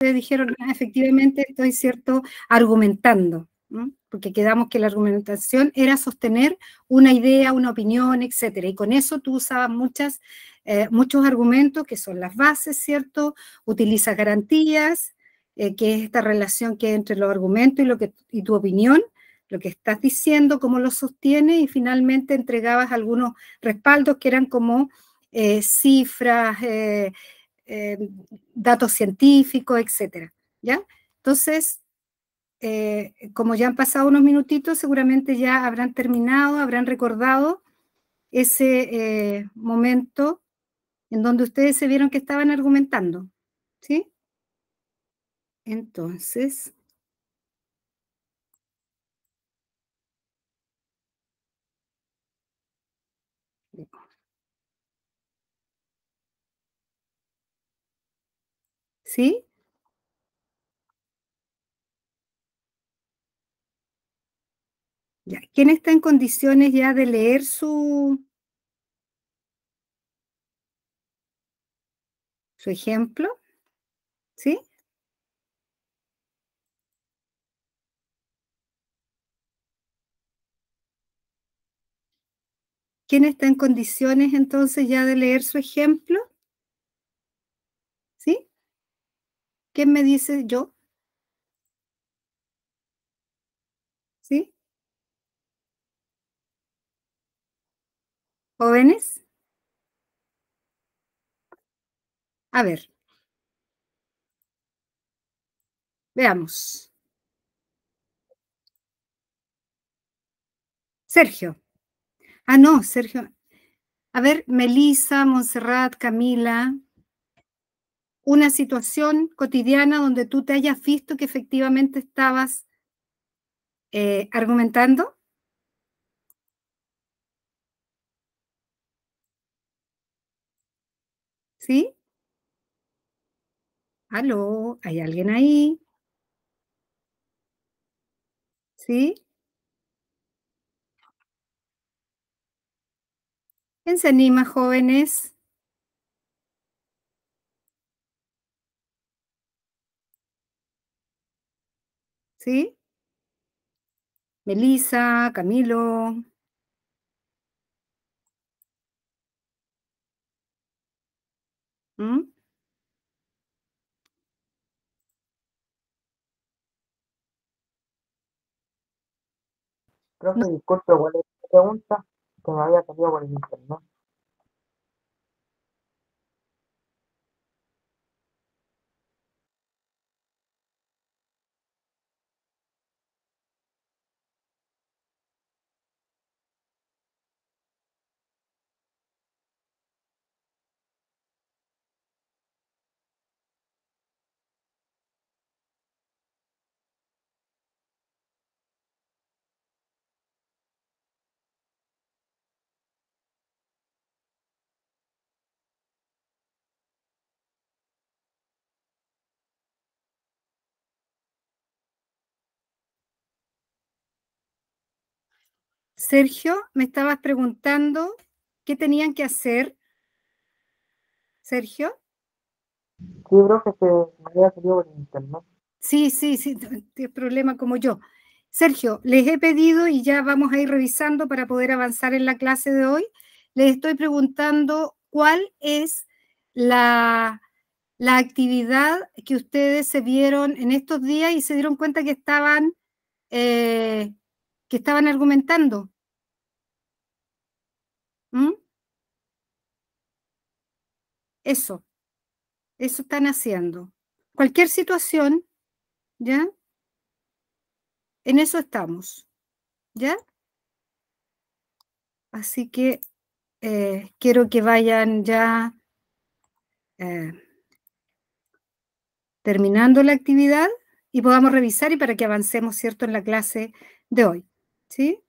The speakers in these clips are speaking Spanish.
ustedes dijeron, "Ah, efectivamente estoy, ¿cierto?, argumentando", ¿no? Porque quedamos que la argumentación era sostener una idea, una opinión, etcétera, y con eso tú usabas muchos argumentos que son las bases, ¿cierto? Utiliza garantías, que es esta relación que hay entre los argumentos y tu opinión, lo que estás diciendo, cómo lo sostiene, y finalmente entregabas algunos respaldos que eran como cifras, eh, datos científicos, etcétera, ¿ya? Entonces, como ya han pasado unos minutitos, seguramente ya habrán terminado, habrán recordado ese momento en donde ustedes se vieron que estaban argumentando, ¿sí? Entonces, ¿sí? Ya. ¿Quién está en condiciones ya de leer su ejemplo? ¿Sí? ¿Quién está en condiciones entonces ya de leer su ejemplo? ¿Sí? ¿Quién me dice yo? ¿Sí? ¿Jóvenes? A ver, veamos. Sergio. Ah, no, Sergio. A ver, Melissa, Montserrat, Camila, una situación cotidiana donde tú te hayas visto que efectivamente estabas argumentando. ¿Sí? ¿Aló? ¿Hay alguien ahí? ¿Sí? ¿Quién se anima, jóvenes? ¿Sí? Melissa, Camilo. ¿Mm? Profe, disculpe, ¿cuál es la pregunta? Que me había salido por el internet. Sergio, me estabas preguntando qué tenían que hacer, Sergio. Sí, profe, que me había salido por el internet. Sí, sí, sí, tienes problema como yo. Sergio, les he pedido y ya vamos a ir revisando para poder avanzar en la clase de hoy. Les estoy preguntando cuál es la actividad que ustedes se vieron en estos días y se dieron cuenta eh, que estaban argumentando. ¿Mm? Eso, eso están haciendo. Cualquier situación, ¿ya? En eso estamos, ¿ya? Así que quiero que vayan ya eh, terminando la actividad y podamos revisar y para que avancemos, ¿cierto?, en la clase de hoy. ¿Sí?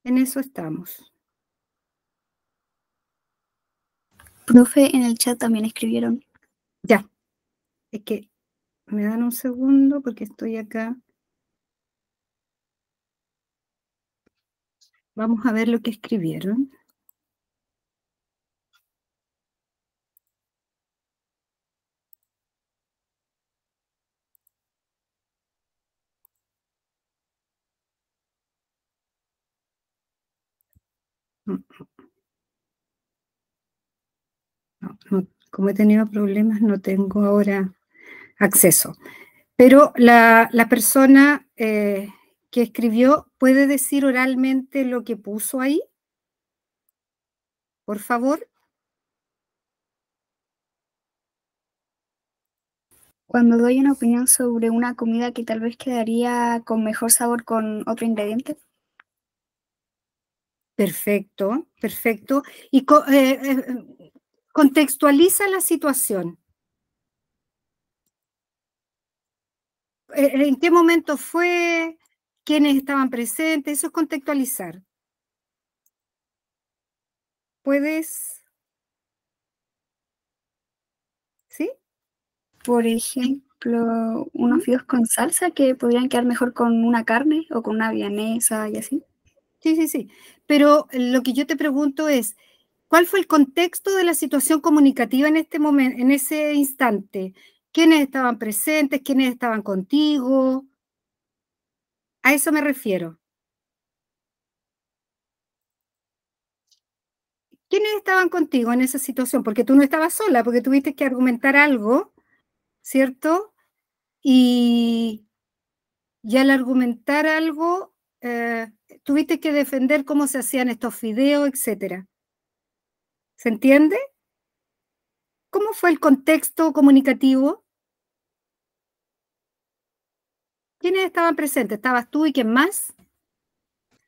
En eso estamos. Profe, en el chat también escribieron. Ya. Es que me dan un segundo porque estoy acá. Vamos a ver lo que escribieron. Como he tenido problemas, no tengo ahora acceso. Pero la persona que escribió, ¿puede decir oralmente lo que puso ahí? Por favor. Cuando doy una opinión sobre una comida que tal vez quedaría con mejor sabor con otro ingrediente. Perfecto, perfecto. Y contextualiza la situación. ¿En qué momento fue? ¿Quiénes estaban presentes? Eso es contextualizar. ¿Puedes? ¿Sí? Por ejemplo, unos fideos con salsa que podrían quedar mejor con una carne o con una vienesa y así. Sí, sí, sí. Pero lo que yo te pregunto es, ¿cuál fue el contexto de la situación comunicativa en este momento, en ese instante? ¿Quiénes estaban presentes? ¿Quiénes estaban contigo? A eso me refiero. ¿Quiénes estaban contigo en esa situación? Porque tú no estabas sola, porque tuviste que argumentar algo, ¿cierto? Y al argumentar algo, tuviste que defender cómo se hacían estos fideos, etcétera. ¿Se entiende? ¿Cómo fue el contexto comunicativo? ¿Quiénes estaban presentes? ¿Estabas tú y quién más?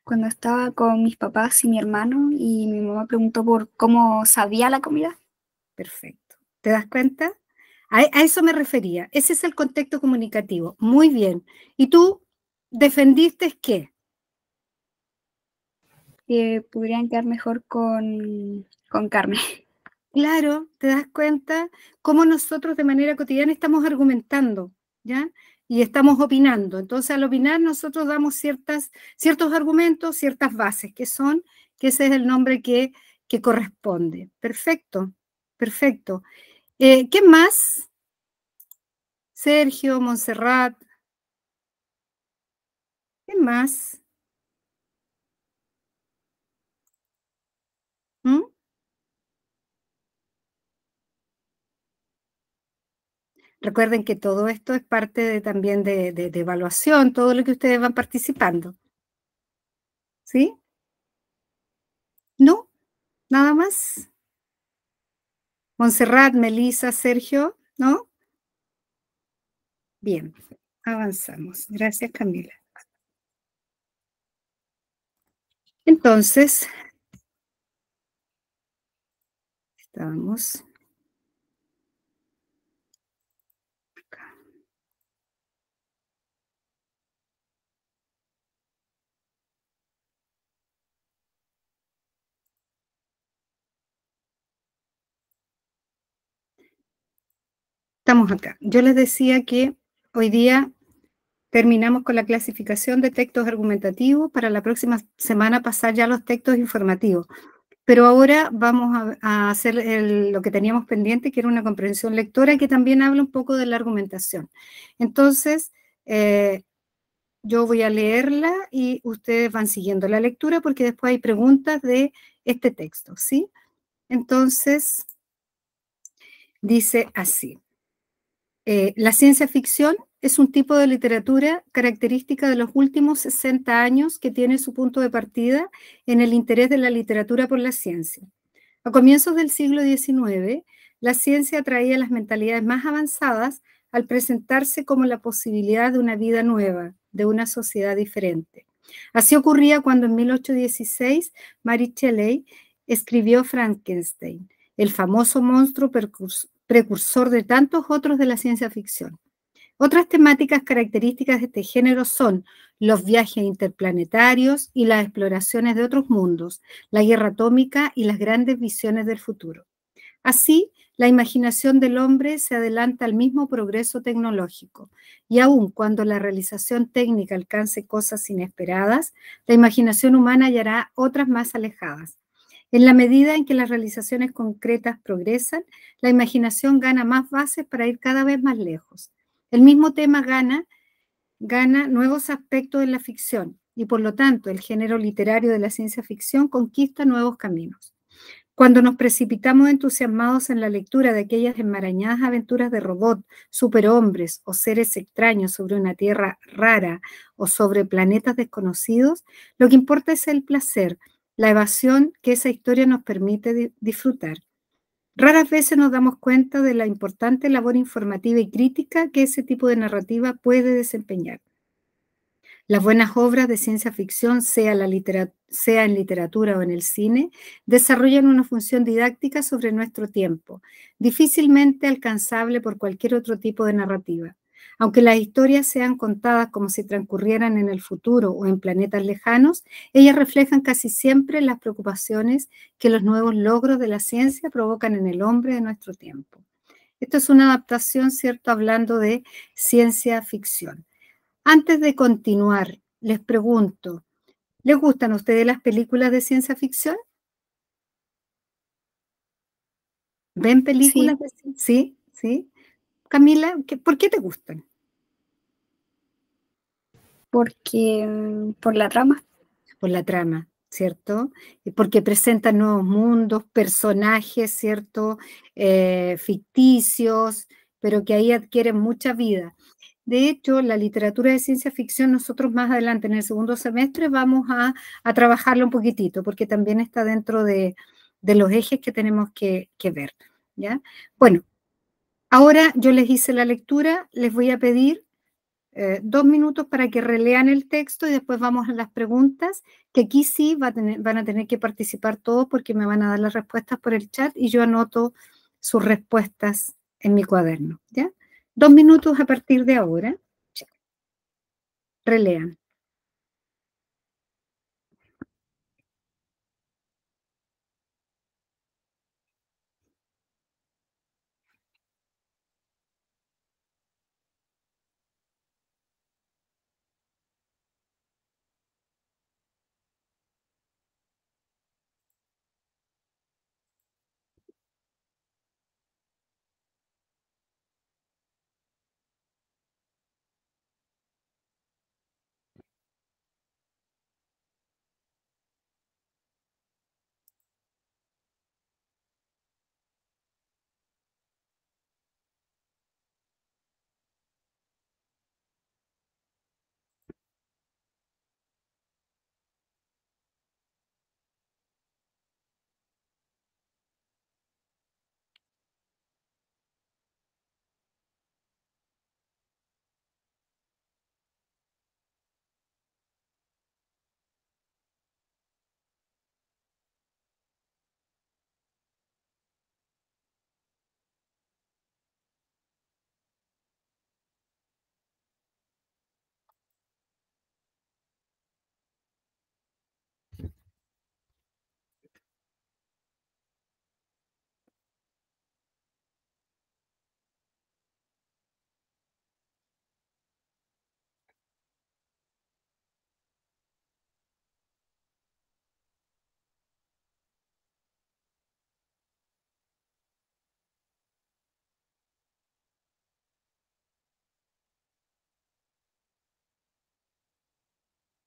Cuando estaba con mis papás y mi hermano y mi mamá preguntó por cómo sabía la comida. Perfecto. ¿Te das cuenta? A eso me refería. Ese es el contexto comunicativo. Muy bien. ¿Y tú defendiste qué? Que podrían quedar mejor con carne. Claro, ¿te das cuenta cómo nosotros de manera cotidiana estamos argumentando, ¿ya? Y estamos opinando. Entonces, al opinar, nosotros damos ciertos argumentos, ciertas bases, que ese es el nombre que corresponde. Perfecto, perfecto. ¿Qué más? Sergio, Montserrat. ¿Qué más? ¿Mm? Recuerden que todo esto es parte también de evaluación, todo lo que ustedes van participando. ¿Sí? ¿No? ¿Nada más? Montserrat, Melissa, Sergio, ¿no? Bien, avanzamos. Gracias, Camila. Entonces, estamos acá. Estamos acá. Yo les decía que hoy día terminamos con la clasificación de textos argumentativos, para la próxima semana pasar ya a los textos informativos. Pero ahora vamos a hacer lo que teníamos pendiente, que era una comprensión lectora, que también habla un poco de la argumentación. Entonces, yo voy a leerla y ustedes van siguiendo la lectura, porque después hay preguntas de este texto, ¿sí? Entonces, dice así. La ciencia ficción es un tipo de literatura característica de los últimos 60 años que tiene su punto de partida en el interés de la literatura por la ciencia. A comienzos del siglo XIX, la ciencia atraía las mentalidades más avanzadas al presentarse como la posibilidad de una vida nueva, de una sociedad diferente. Así ocurría cuando en 1816 Mary Shelley escribió Frankenstein, el famoso monstruo precursor de tantos otros de la ciencia ficción. Otras temáticas características de este género son los viajes interplanetarios y las exploraciones de otros mundos, la guerra atómica y las grandes visiones del futuro. Así, la imaginación del hombre se adelanta al mismo progreso tecnológico, y aun cuando la realización técnica alcance cosas inesperadas, la imaginación humana hallará otras más alejadas. En la medida en que las realizaciones concretas progresan, la imaginación gana más bases para ir cada vez más lejos. El mismo tema gana nuevos aspectos en la ficción, y por lo tanto el género literario de la ciencia ficción conquista nuevos caminos. Cuando nos precipitamos entusiasmados en la lectura de aquellas enmarañadas aventuras de robots, superhombres o seres extraños sobre una tierra rara o sobre planetas desconocidos, lo que importa es el placer, la evasión que esa historia nos permite disfrutar. Raras veces nos damos cuenta de la importante labor informativa y crítica que ese tipo de narrativa puede desempeñar. Las buenas obras de ciencia ficción, sea en literatura o en el cine, desarrollan una función didáctica sobre nuestro tiempo, difícilmente alcanzable por cualquier otro tipo de narrativa. Aunque las historias sean contadas como si transcurrieran en el futuro o en planetas lejanos, ellas reflejan casi siempre las preocupaciones que los nuevos logros de la ciencia provocan en el hombre de nuestro tiempo. Esto es una adaptación, ¿cierto?, hablando de ciencia ficción. Antes de continuar, les pregunto, ¿les gustan a ustedes las películas de ciencia ficción? ¿Ven Sí, películas de ciencia? Sí, sí. Camila, ¿por qué te gustan? porque por la trama. Por la trama, ¿cierto? Y porque presentan nuevos mundos, personajes, ¿cierto? Ficticios, pero que ahí adquieren mucha vida. De hecho, la literatura de ciencia ficción, nosotros más adelante en el segundo semestre vamos a trabajarla un poquitito, porque también está dentro de los ejes que tenemos que ver, ¿ya? Bueno, ahora yo les hice la lectura, les voy a pedir 2 minutos para que relean el texto y después vamos a las preguntas, que aquí sí van a tener que participar todos porque me van a dar las respuestas por el chat y yo anoto sus respuestas en mi cuaderno, ¿ya? 2 minutos a partir de ahora. Ya. Relean.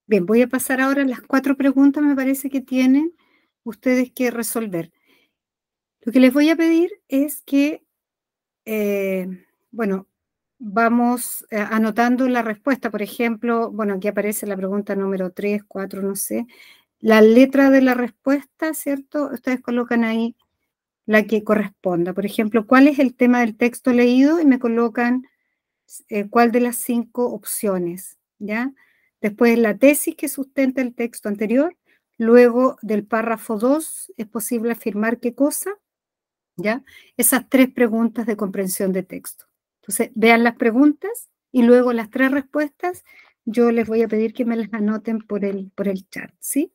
Bien, voy a pasar ahora a las 4 preguntas, me parece que tienen ustedes que resolver. Lo que les voy a pedir es que, eh, bueno, vamos anotando la respuesta. Por ejemplo, bueno, aquí aparece la pregunta número 3, 4, no sé. La letra de la respuesta, ¿cierto? Ustedes colocan ahí la que corresponda. Por ejemplo, ¿cuál es el tema del texto leído? Y me colocan cuál de las 5 opciones, ¿ya? Después la tesis que sustenta el texto anterior. Luego del párrafo 2, ¿es posible afirmar qué cosa? ¿Ya? Esas 3 preguntas de comprensión de texto. Entonces, vean las preguntas y luego las 3 respuestas, yo les voy a pedir que me las anoten por el chat, ¿sí?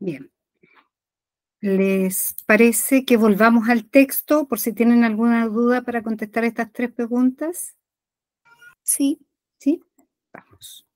Bien. ¿Les parece que volvamos al texto por si tienen alguna duda para contestar estas 3 preguntas? Sí. ¿Sí? Vamos.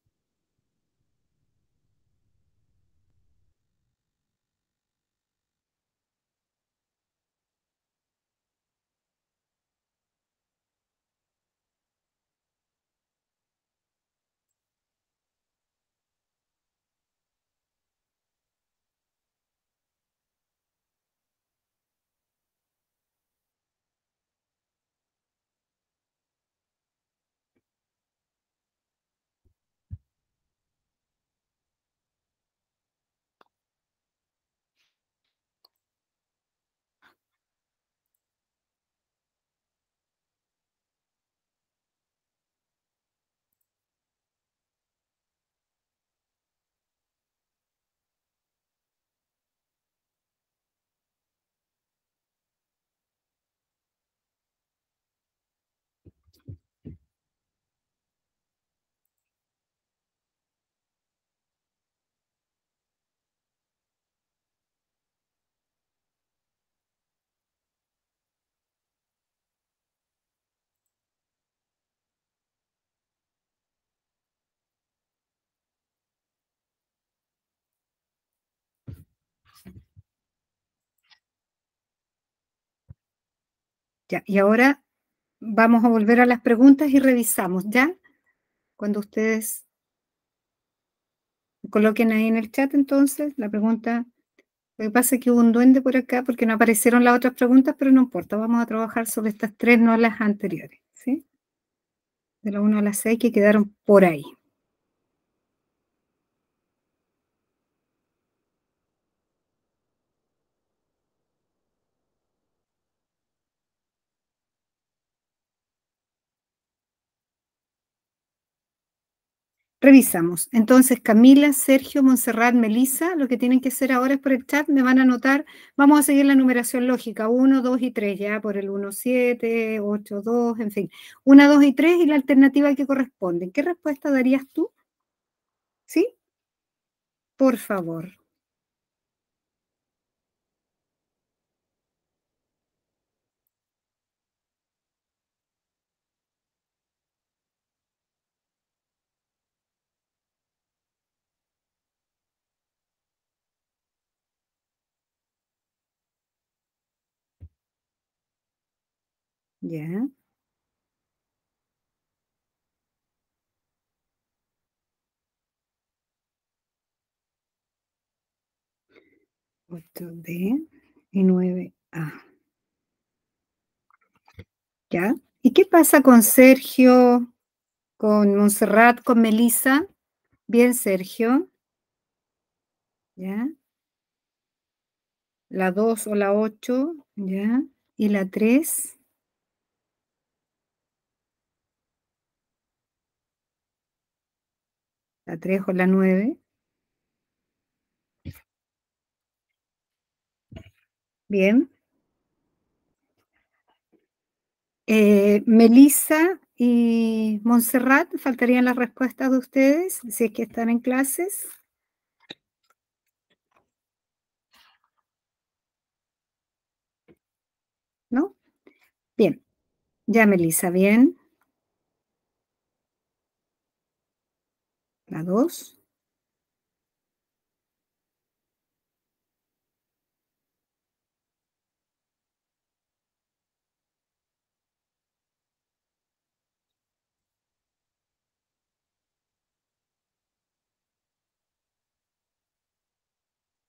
Ya, y ahora vamos a volver a las preguntas y revisamos, ¿ya? Cuando ustedes coloquen ahí en el chat, entonces, la pregunta. Lo que pasa es que hubo un duende por acá porque no aparecieron las otras preguntas, pero no importa, vamos a trabajar sobre estas 3, no las anteriores, ¿sí? De la 1 a la 6 que quedaron por ahí. Revisamos. Entonces, Camila, Sergio, Montserrat, Melissa, lo que tienen que hacer ahora es por el chat, me van a anotar, vamos a seguir la numeración lógica, 1, 2 y 3, ya por el 1, 7, 8, 2, en fin. 1, 2 y 3 y la alternativa que corresponde. ¿Qué respuesta darías tú? ¿Sí? Por favor. Ya. 8D y 9A. ¿Ya? ¿Y qué pasa con Sergio, con Montserrat, con Melissa? Bien, Sergio. ¿Ya? La 2 o la 8, ¿ya? ¿Y la 3? La 3 o la 9. Bien. Melissa y Montserrat, faltarían las respuestas de ustedes, si es que están en clases, ¿no? Bien. Ya, Melissa, bien. La 2.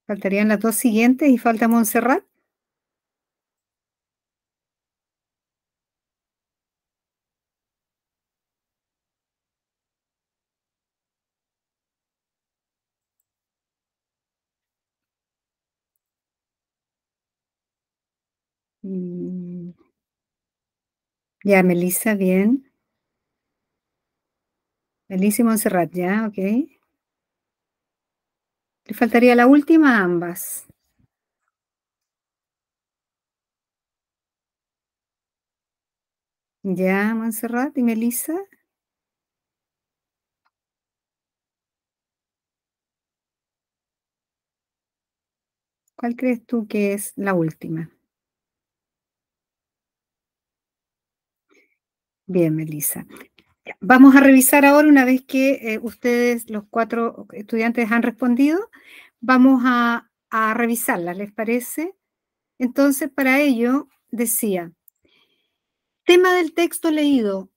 Faltarían las 2 siguientes y falta Montserrat. Mm, Ya, Melissa, bien. Melissa y Montserrat, ya, ok. Le faltaría la última a ambas. Ya, Montserrat y Melissa. ¿Cuál crees tú que es la última? Bien, Melissa. Ya, vamos a revisar ahora, una vez que ustedes, los 4 estudiantes, han respondido, vamos a revisarlas, ¿les parece? Entonces, para ello, decía, tema del texto leído.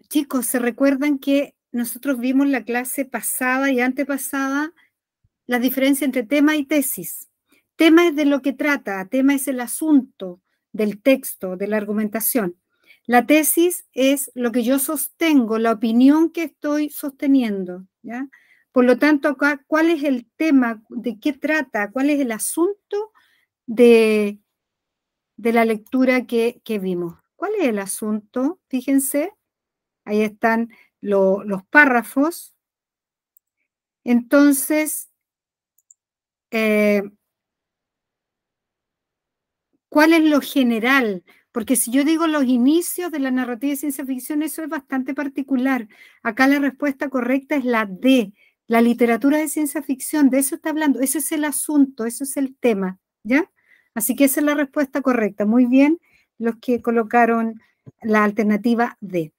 Chicos, ¿se recuerdan que nosotros vimos la clase pasada y antepasada la diferencia entre tema y tesis? Tema es de lo que trata, tema es el asunto del texto, de la argumentación. La tesis es lo que yo sostengo, la opinión que estoy sosteniendo, ¿ya? Por lo tanto, acá, ¿cuál es el tema? ¿De qué trata? ¿Cuál es el asunto de la lectura que vimos? ¿Cuál es el asunto? Fíjense, ahí están los párrafos. Entonces, ¿cuál es lo general? Porque si yo digo los inicios de la narrativa de ciencia ficción, eso es bastante particular. Acá la respuesta correcta es la D, la literatura de ciencia ficción, de eso está hablando, ese es el asunto, eso es el tema, ¿ya? Así que esa es la respuesta correcta. Muy bien, los que colocaron la alternativa D.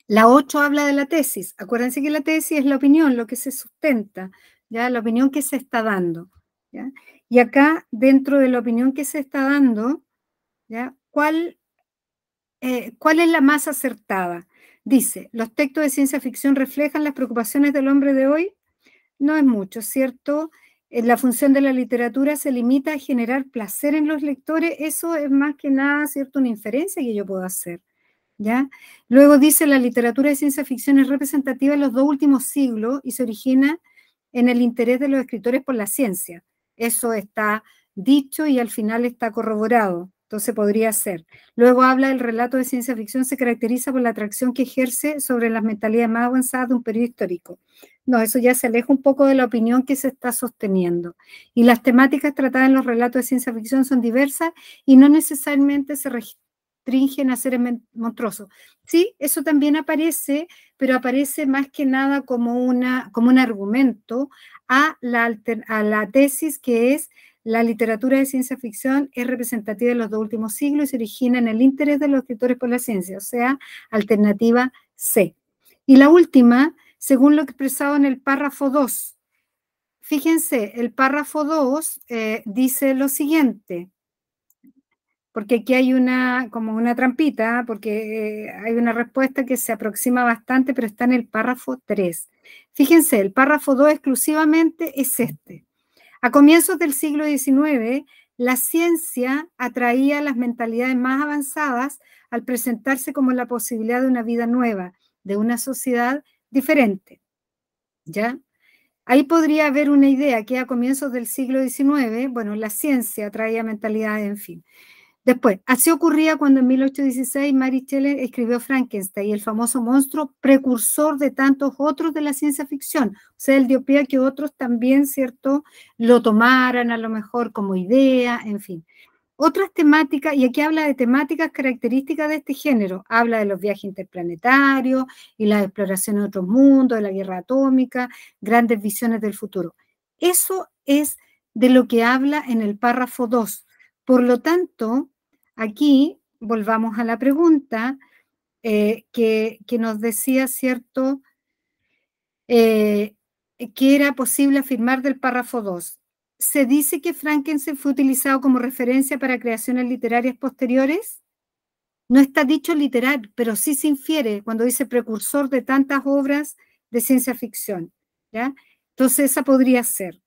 La 8 habla de la tesis. Acuérdense que la tesis es la opinión, lo que se sustenta, ¿ya? La opinión que se está dando, ¿ya? Y acá, dentro de la opinión que se está dando, ¿ya? ¿Cuál es la más acertada? Dice, ¿los textos de ciencia ficción reflejan las preocupaciones del hombre de hoy? No es mucho, ¿cierto? La función de la literatura se limita a generar placer en los lectores. Eso es más que nada, ¿cierto? Una inferencia que yo puedo hacer, ¿ya? Luego dice, la literatura de ciencia ficción es representativa de los 2 últimos siglos y se origina en el interés de los escritores por la ciencia. Eso está dicho y al final está corroborado, entonces podría ser. Luego habla del relato de ciencia ficción se caracteriza por la atracción que ejerce sobre las mentalidades más avanzadas de un periodo histórico. No, eso ya se aleja un poco de la opinión que se está sosteniendo. Y las temáticas tratadas en los relatos de ciencia ficción son diversas y no necesariamente se restringen a seres monstruosos. Sí, eso también aparece, pero aparece más que nada como un argumento a la tesis, que es la literatura de ciencia ficción es representativa de los 2 últimos siglos y se origina en el interés de los escritores por la ciencia, o sea, alternativa C. Y la última, según lo expresado en el párrafo 2. Fíjense, el párrafo 2 dice lo siguiente, porque aquí hay como una trampita, porque hay una respuesta que se aproxima bastante, pero está en el párrafo 3. Fíjense, el párrafo 2 exclusivamente es este. A comienzos del siglo XIX, la ciencia atraía las mentalidades más avanzadas al presentarse como la posibilidad de una vida nueva, de una sociedad diferente, ¿ya? Ahí podría haber una idea que a comienzos del siglo XIX, bueno, la ciencia atraía mentalidades, en fin. Después, así ocurría cuando en 1816 Mary Shelley escribió Frankenstein, el famoso monstruo precursor de tantos otros de la ciencia ficción. O sea, él dio pie a que otros también, ¿cierto?, lo tomaran a lo mejor como idea, en fin. Otras temáticas, y aquí habla de temáticas características de este género, habla de los viajes interplanetarios y las exploraciones de otros mundos, de la guerra atómica, grandes visiones del futuro. Eso es de lo que habla en el párrafo 2. Por lo tanto, aquí volvamos a la pregunta que nos decía, ¿cierto?, que era posible afirmar del párrafo 2. ¿Se dice que Frankenstein fue utilizado como referencia para creaciones literarias posteriores? No está dicho literal, pero sí se infiere cuando dice precursor de tantas obras de ciencia ficción, ¿ya? Entonces esa podría ser.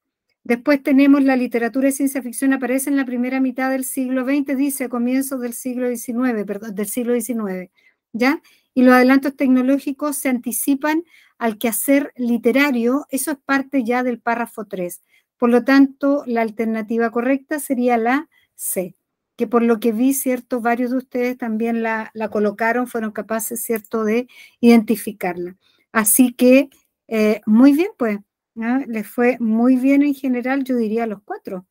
Después tenemos la literatura de ciencia ficción, aparece en la primera mitad del siglo XX, dice a comienzos del siglo XIX, perdón, del siglo XIX, ¿ya? Y los adelantos tecnológicos se anticipan al quehacer literario, eso es parte ya del párrafo 3. Por lo tanto, la alternativa correcta sería la C, que por lo que vi, ¿cierto?, varios de ustedes también la colocaron, fueron capaces, ¿cierto?, de identificarla. Así que, muy bien, pues, ¿no? Les fue muy bien en general, yo diría los 4,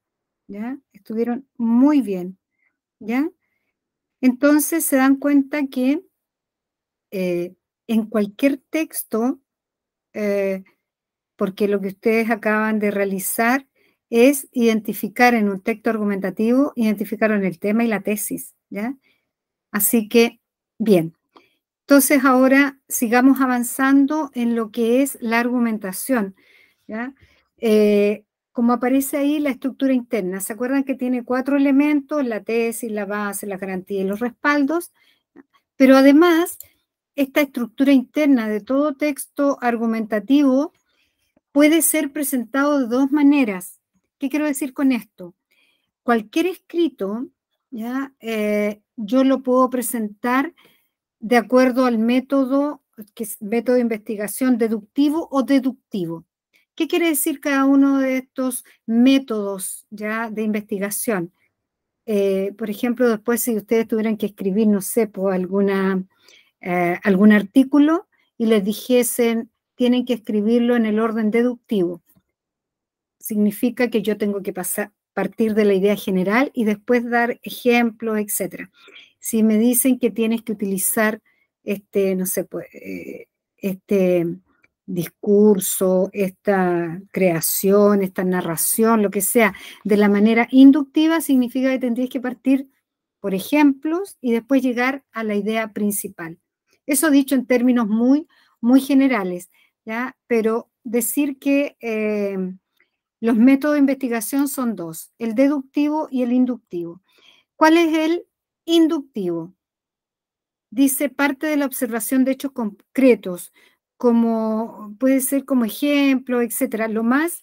¿ya? Estuvieron muy bien, ¿ya? Entonces se dan cuenta que en cualquier texto, porque lo que ustedes acaban de realizar es identificar en un texto argumentativo, identificaron el tema y la tesis, ¿ya? Así que, bien. Entonces, ahora sigamos avanzando en lo que es la argumentación, ¿ya? Como aparece ahí la estructura interna, ¿se acuerdan que tiene 4 elementos? La tesis, la base, la garantía y los respaldos, pero además, esta estructura interna de todo texto argumentativo puede ser presentado de 2 maneras. ¿Qué quiero decir con esto? Cualquier escrito, ¿ya? Yo lo puedo presentar de acuerdo al método, que es método de investigación deductivo o deductivo. ¿Qué quiere decir cada uno de estos métodos ya de investigación? Por ejemplo, después si ustedes tuvieran que escribir, no sé, por algún artículo y les dijesen, tienen que escribirlo en el orden deductivo. Significa que yo tengo que partir de la idea general y después dar ejemplos, etc. Si me dicen que tienes que utilizar no sé, pues, este discurso, esta creación, esta narración, lo que sea, de la manera inductiva, significa que tendrías que partir por ejemplos y después llegar a la idea principal. Eso dicho en términos muy, muy generales, ¿ya? Pero decir que los métodos de investigación son 2, el deductivo y el inductivo. ¿Cuál es el inductivo? Dice parte de la observación de hechos concretos, como puede ser como ejemplo, etcétera. Lo más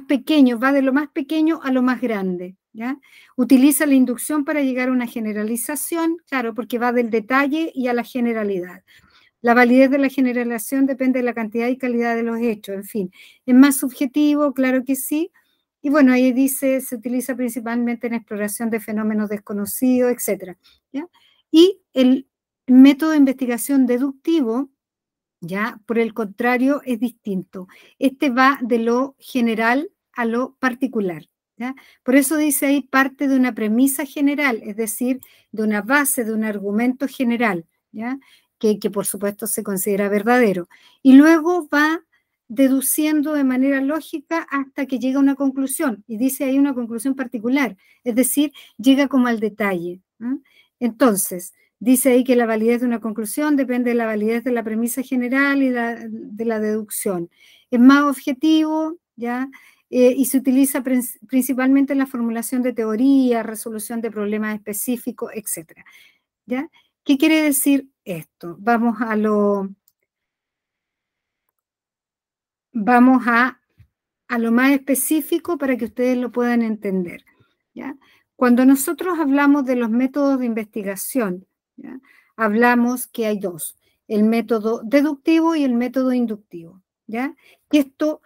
pequeño, va de lo más pequeño a lo más grande, ¿ya? Utiliza la inducción para llegar a una generalización, claro, porque va del detalle y a la generalidad. La validez de la generalización depende de la cantidad y calidad de los hechos, en fin. ¿Es más subjetivo? Claro que sí. Y bueno, ahí dice, se utiliza principalmente en exploración de fenómenos desconocidos, etc. ¿Ya? Y el método de investigación deductivo, ya, por el contrario, es distinto. Este va de lo general a lo particular, ¿ya? Por eso dice ahí parte de una premisa general, es decir, de una base, de un argumento general, ¿ya? Que por supuesto se considera verdadero. Y luego va deduciendo de manera lógica hasta que llega a una conclusión, y dice ahí una conclusión particular, es decir, llega como al detalle, ¿no? Entonces, dice ahí que la validez de una conclusión depende de la validez de la premisa general y de la deducción. Es más objetivo, ¿ya? Y se utiliza principalmente en la formulación de teoría, resolución de problemas específicos, etc. ¿Ya? ¿Qué quiere decir esto? Vamos a lo más específico para que ustedes lo puedan entender, ¿ya? Cuando nosotros hablamos de los métodos de investigación, ¿ya? Hablamos que hay 2, el método deductivo y el método inductivo, ¿ya? Y esto,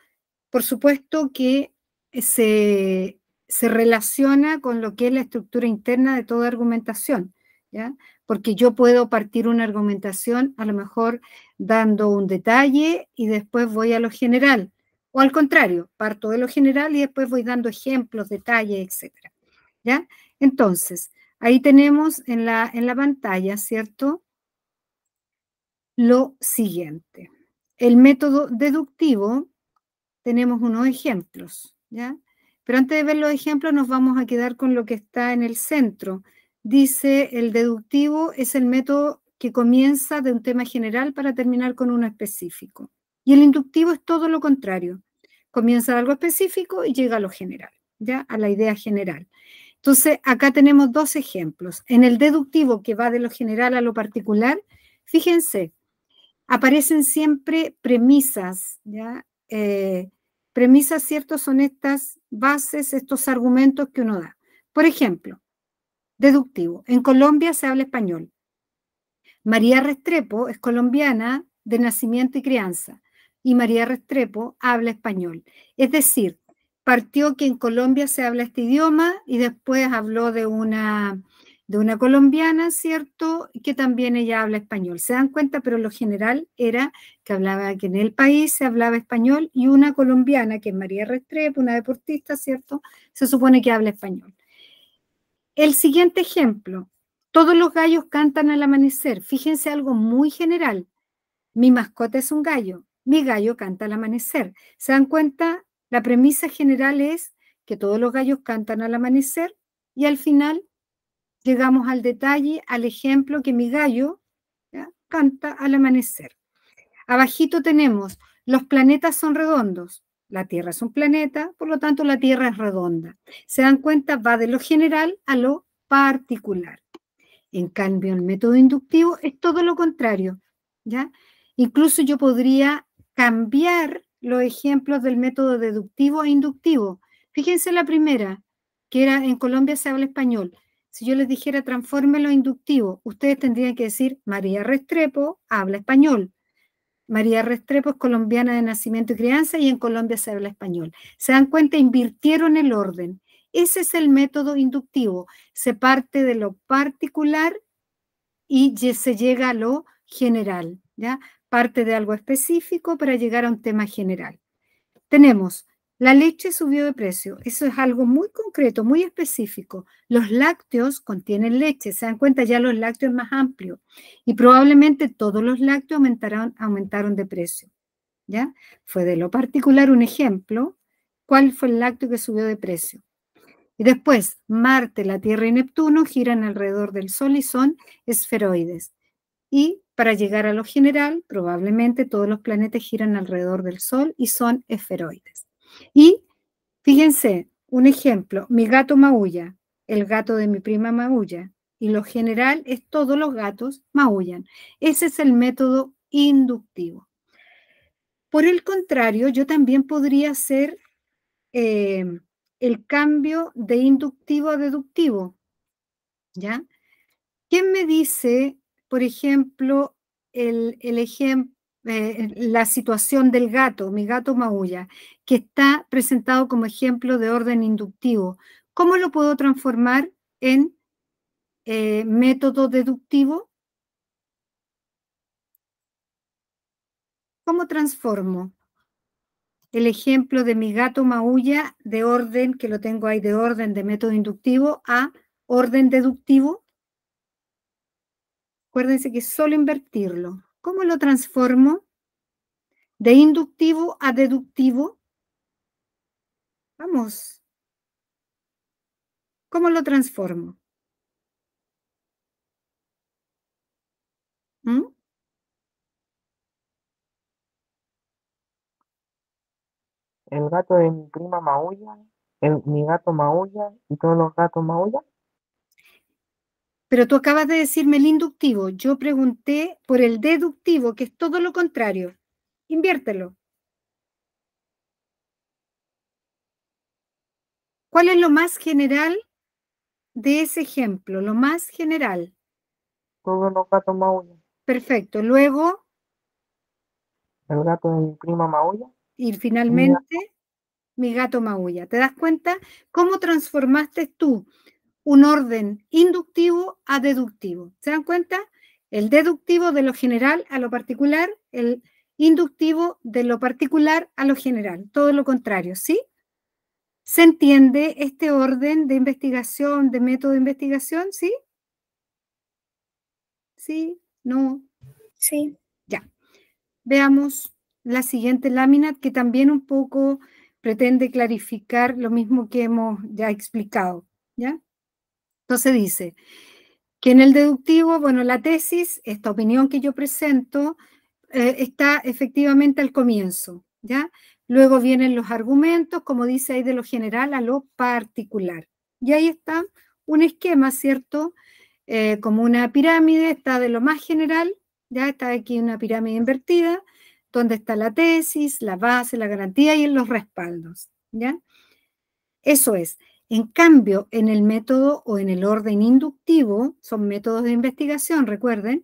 por supuesto, que se relaciona con lo que es la estructura interna de toda argumentación, ¿ya? Porque yo puedo partir una argumentación a lo mejor dando un detalle y después voy a lo general, o al contrario, parto de lo general y después voy dando ejemplos, detalles, etc. ¿Ya? Entonces, ahí tenemos en la pantalla, ¿cierto? Lo siguiente. El método deductivo, tenemos unos ejemplos, ¿ya? Pero antes de ver los ejemplos nos vamos a quedar con lo que está en el centro. Dice, el deductivo es el método que comienza de un tema general para terminar con uno específico. Y el inductivo es todo lo contrario. Comienza de algo específico y llega a lo general, ¿ya? A la idea general. Entonces, acá tenemos 2 ejemplos. En el deductivo, que va de lo general a lo particular, fíjense, aparecen siempre premisas, ¿ya? Premisas, ¿cierto? Son estas bases, estos argumentos que uno da. Por ejemplo, deductivo. En Colombia se habla español. María Restrepo es colombiana de nacimiento y crianza, y María Restrepo habla español. Es decir, partió que en Colombia se habla este idioma y después habló de una colombiana, ¿cierto? Que también ella habla español. ¿Se dan cuenta? Pero lo general era que en el país se hablaba español y una colombiana, que es María Restrepo, una deportista, ¿cierto? Se supone que habla español. El siguiente ejemplo. Todos los gallos cantan al amanecer. Fíjense algo muy general. Mi mascota es un gallo. Mi gallo canta al amanecer. ¿Se dan cuenta? La premisa general es que todos los gallos cantan al amanecer y al final llegamos al detalle, al ejemplo que mi gallo, ¿ya?, canta al amanecer. Abajito tenemos, los planetas son redondos. La Tierra es un planeta, por lo tanto la Tierra es redonda. ¿Se dan cuenta? Va de lo general a lo particular. En cambio, el método inductivo es todo lo contrario, ¿ya? Incluso yo podría cambiar los ejemplos del método deductivo e inductivo. Fíjense la primera, que era en Colombia se habla español. Si yo les dijera transfórmelo a inductivo, ustedes tendrían que decir María Restrepo habla español. María Restrepo es colombiana de nacimiento y crianza y en Colombia se habla español. ¿Se dan cuenta? Invirtieron el orden. Ese es el método inductivo. Se parte de lo particular y se llega a lo general, ¿ya? Parte de algo específico para llegar a un tema general. Tenemos, la leche subió de precio. Eso es algo muy concreto, muy específico. Los lácteos contienen leche. Se dan cuenta, ya los lácteos es más amplio. Y probablemente todos los lácteos aumentaron de precio, ¿ya? Fue de lo particular un ejemplo. ¿Cuál fue el lácteo que subió de precio? Y después, Marte, la Tierra y Neptuno giran alrededor del Sol y son esferoides. Y para llegar a lo general, probablemente todos los planetas giran alrededor del Sol y son esferoides. Y fíjense, un ejemplo, mi gato maulla, el gato de mi prima maulla, y lo general es todos los gatos maullan. Ese es el método inductivo. Por el contrario, yo también podría hacer el cambio de inductivo a deductivo, ¿ya? ¿Quién me dice, por ejemplo, la situación del gato, mi gato maulla, que está presentado como ejemplo de orden inductivo? ¿Cómo lo puedo transformar en método deductivo? ¿Cómo transformo el ejemplo de mi gato maulla de orden, que lo tengo ahí de orden de método inductivo, a orden deductivo? Acuérdense que es solo invertirlo. ¿Cómo lo transformo de inductivo a deductivo? Vamos. ¿Cómo lo transformo? ¿Mm? El gato de mi prima maulla, mi gato maulla y todos los gatos maullan. Pero tú acabas de decirme el inductivo. Yo pregunté por el deductivo, que es todo lo contrario. Inviértelo. ¿Cuál es lo más general de ese ejemplo? Lo más general. Todos los gatos maullan. Perfecto. Luego, El gato de mi prima maulla. y finalmente, mi gato maulla. ¿Te das cuenta cómo transformaste tú un orden inductivo a deductivo? ¿Se dan cuenta? El deductivo de lo general a lo particular, el inductivo de lo particular a lo general, todo lo contrario, ¿sí? ¿Se entiende este orden de investigación, de método de investigación? ¿Sí? ¿Sí? ¿No? Sí. Ya. Veamos la siguiente lámina, que también un poco pretende clarificar lo mismo que hemos ya explicado, ¿ya? Entonces dice que en el deductivo, bueno, la tesis, esta opinión que yo presento, está efectivamente al comienzo, ¿ya? Luego vienen los argumentos, como dice ahí, de lo general a lo particular. Y ahí está un esquema, ¿cierto? Como una pirámide, está de lo más general, ya está aquí una pirámide invertida, donde está la tesis, la base, la garantía y los respaldos, ¿ya? Eso es. En cambio, en el método o en el orden inductivo, son métodos de investigación, recuerden,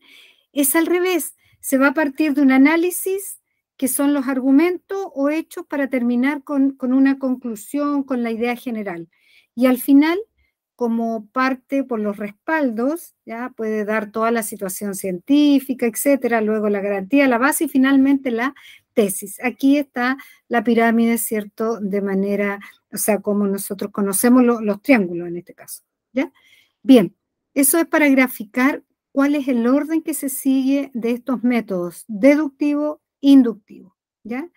es al revés. Se va a partir de un análisis que son los argumentos o hechos para terminar con una conclusión, con la idea general. Y al final, como parte por los respaldos, ya puede dar toda la situación científica, etcétera, luego la garantía, la base y finalmente la tesis. Aquí está la pirámide, ¿cierto? De manera, o sea, como nosotros conocemos los triángulos en este caso, ¿ya? Bien, eso es para graficar cuál es el orden que se sigue de estos métodos, deductivo, inductivo, ¿ya?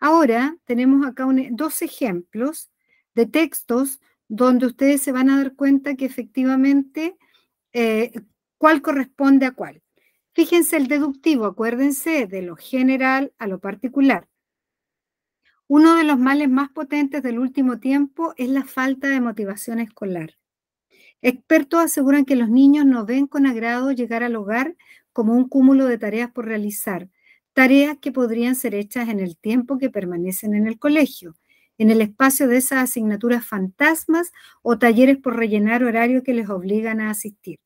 Ahora tenemos acá dos ejemplos de textos donde ustedes se van a dar cuenta que efectivamente cuál corresponde a cuál. Fíjense el deductivo, acuérdense de lo general a lo particular. Uno de los males más potentes del último tiempo es la falta de motivación escolar. Expertos aseguran que los niños no ven con agrado llegar al hogar como un cúmulo de tareas por realizar, tareas que podrían ser hechas en el tiempo que permanecen en el colegio, en el espacio de esas asignaturas fantasmas o talleres por rellenar horario que les obligan a asistir.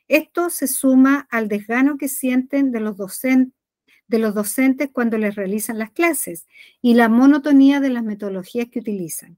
Esto se suma al desgano que sienten de los docentes cuando les realizan las clases y la monotonía de las metodologías que utilizan.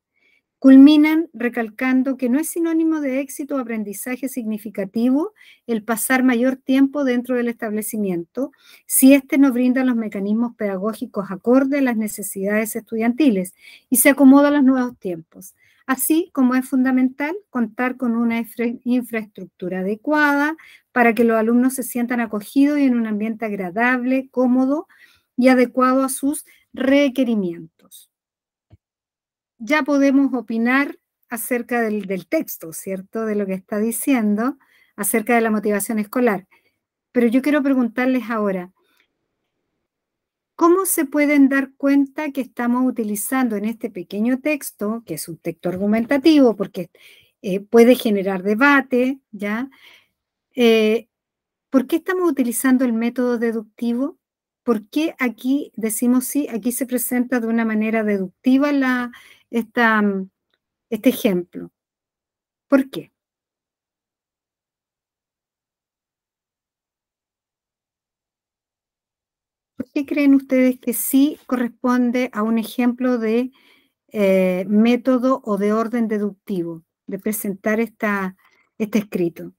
Culminan recalcando que no es sinónimo de éxito o aprendizaje significativo el pasar mayor tiempo dentro del establecimiento si éste no brinda los mecanismos pedagógicos acorde a las necesidades estudiantiles y se acomoda a los nuevos tiempos. Así como es fundamental contar con una infraestructura adecuada para que los alumnos se sientan acogidos y en un ambiente agradable, cómodo y adecuado a sus requerimientos. Ya podemos opinar acerca del texto, ¿cierto? De lo que está diciendo, acerca de la motivación escolar. Pero yo quiero preguntarles ahora, ¿cómo se pueden dar cuenta que estamos utilizando en este pequeño texto, que es un texto argumentativo, porque puede generar debate, ¿ya? ¿Por qué estamos utilizando el método deductivo? ¿Por qué aquí decimos sí, aquí se presenta de una manera deductiva este ejemplo? ¿Por qué? ¿Por qué creen ustedes que sí corresponde a un ejemplo de método o de orden deductivo, de presentar este escrito?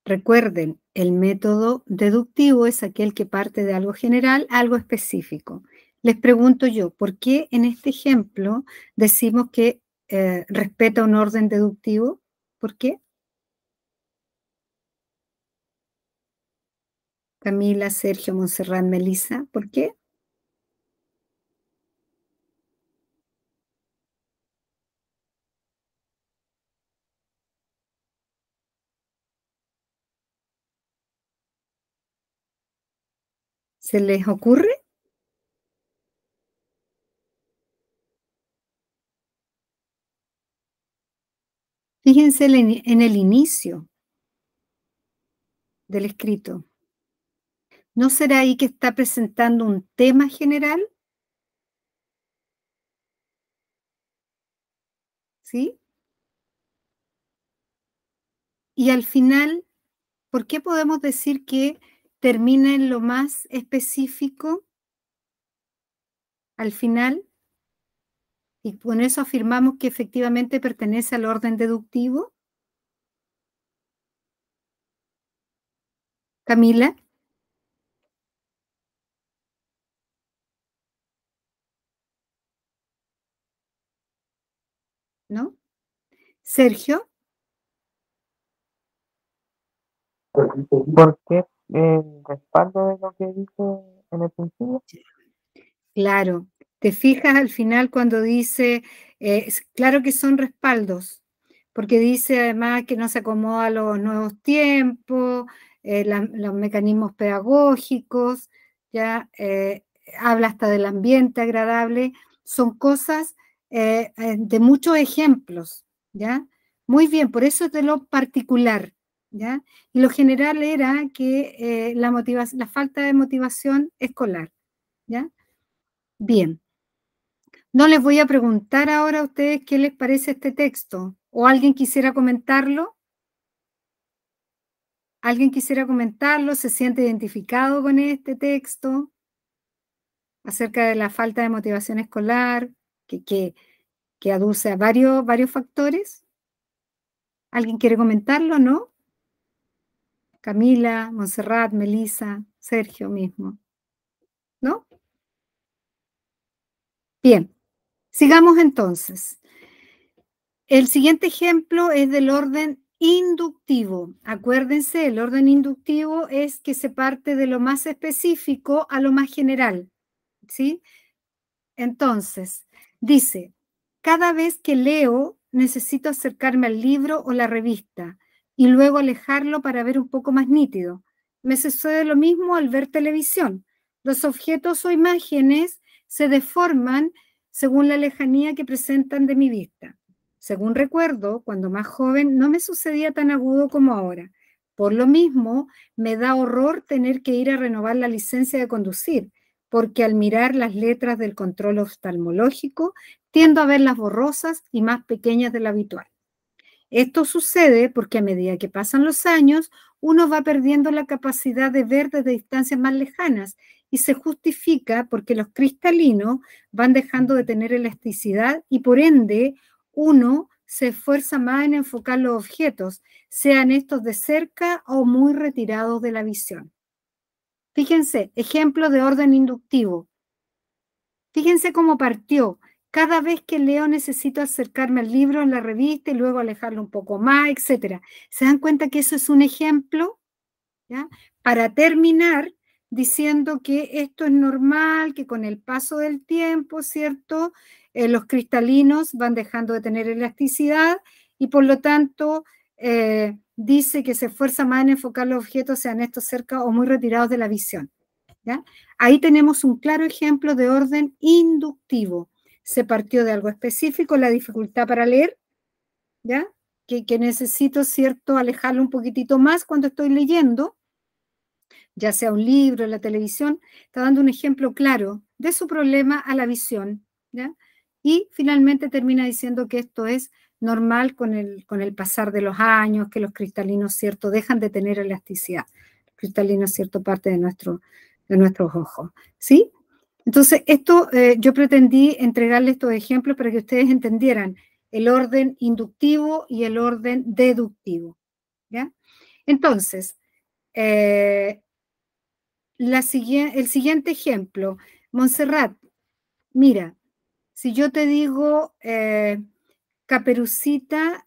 Recuerden, el método deductivo es aquel que parte de algo general a algo específico. Les pregunto yo, ¿por qué en este ejemplo decimos que respeta un orden deductivo? ¿Por qué? Camila, Sergio, Montserrat, Melissa, ¿por qué? ¿Se les ocurre? Fíjense en el inicio del escrito. ¿No será ahí que está presentando un tema general? ¿Sí? Y al final, ¿por qué podemos decir que termina en lo más específico al final? Y con eso afirmamos que efectivamente pertenece al orden deductivo. Camila, ¿no? Sergio, ¿Por qué el respaldo de lo que dice en el principio? claro. Te fijas al final cuando dice, claro que son respaldos, porque dice además que no se acomoda a los nuevos tiempos, los mecanismos pedagógicos, ya habla hasta del ambiente agradable, son cosas de muchos ejemplos, ¿ya? Muy bien, por eso es de lo particular, ¿ya? Y lo general era que la falta de motivación escolar, ¿ya? Bien. No les voy a preguntar ahora a ustedes qué les parece este texto. ¿O alguien quisiera comentarlo? ¿Alguien quisiera comentarlo? ¿Se siente identificado con este texto? Acerca de la falta de motivación escolar, que aduce a varios factores. ¿Alguien quiere comentarlo, no? Camila, Montserrat, Melissa, Sergio mismo. ¿No? Bien, sigamos entonces. El siguiente ejemplo es del orden inductivo. Acuérdense, el orden inductivo es que se parte de lo más específico a lo más general, ¿sí? Entonces, dice, cada vez que leo necesito acercarme al libro o la revista y luego alejarlo para ver un poco más nítido. Me sucede lo mismo al ver televisión. Los objetos o imágenes se deforman según la lejanía que presentan de mi vista. Según recuerdo, cuando más joven no me sucedía tan agudo como ahora. Por lo mismo, me da horror tener que ir a renovar la licencia de conducir, porque al mirar las letras del control oftalmológico tiendo a verlas borrosas y más pequeñas de lo habitual. Esto sucede porque a medida que pasan los años, uno va perdiendo la capacidad de ver desde distancias más lejanas y se justifica porque los cristalinos van dejando de tener elasticidad y por ende uno se esfuerza más en enfocar los objetos, sean estos de cerca o muy retirados de la visión. Fíjense, ejemplo de orden inductivo. Fíjense cómo partió. Cada vez que leo necesito acercarme al libro en la revista y luego alejarlo un poco más, etc. ¿Se dan cuenta que eso es un ejemplo? ¿Ya? Para terminar diciendo que esto es normal, que con el paso del tiempo, ¿cierto? Los cristalinos van dejando de tener elasticidad y por lo tanto dice que se esfuerza más en enfocar los objetos, sean estos cerca o muy retirados de la visión. ¿Ya? Ahí tenemos un claro ejemplo de orden inductivo. Se partió de algo específico, la dificultad para leer, ¿ya? Que necesito, ¿cierto?, alejarlo un poquitito más cuando estoy leyendo, ya sea un libro, la televisión, está dando un ejemplo claro de su problema a la visión, ¿ya? Y finalmente termina diciendo que esto es normal con el pasar de los años, que los cristalinos, ¿cierto?, dejan de tener elasticidad. Los cristalinos, ¿cierto?, parte de nuestros ojos, ¿sí? Entonces, esto yo pretendí entregarles estos ejemplos para que ustedes entendieran el orden inductivo y el orden deductivo, ¿ya? Entonces, el siguiente ejemplo, Montserrat, mira, si yo te digo Caperucita,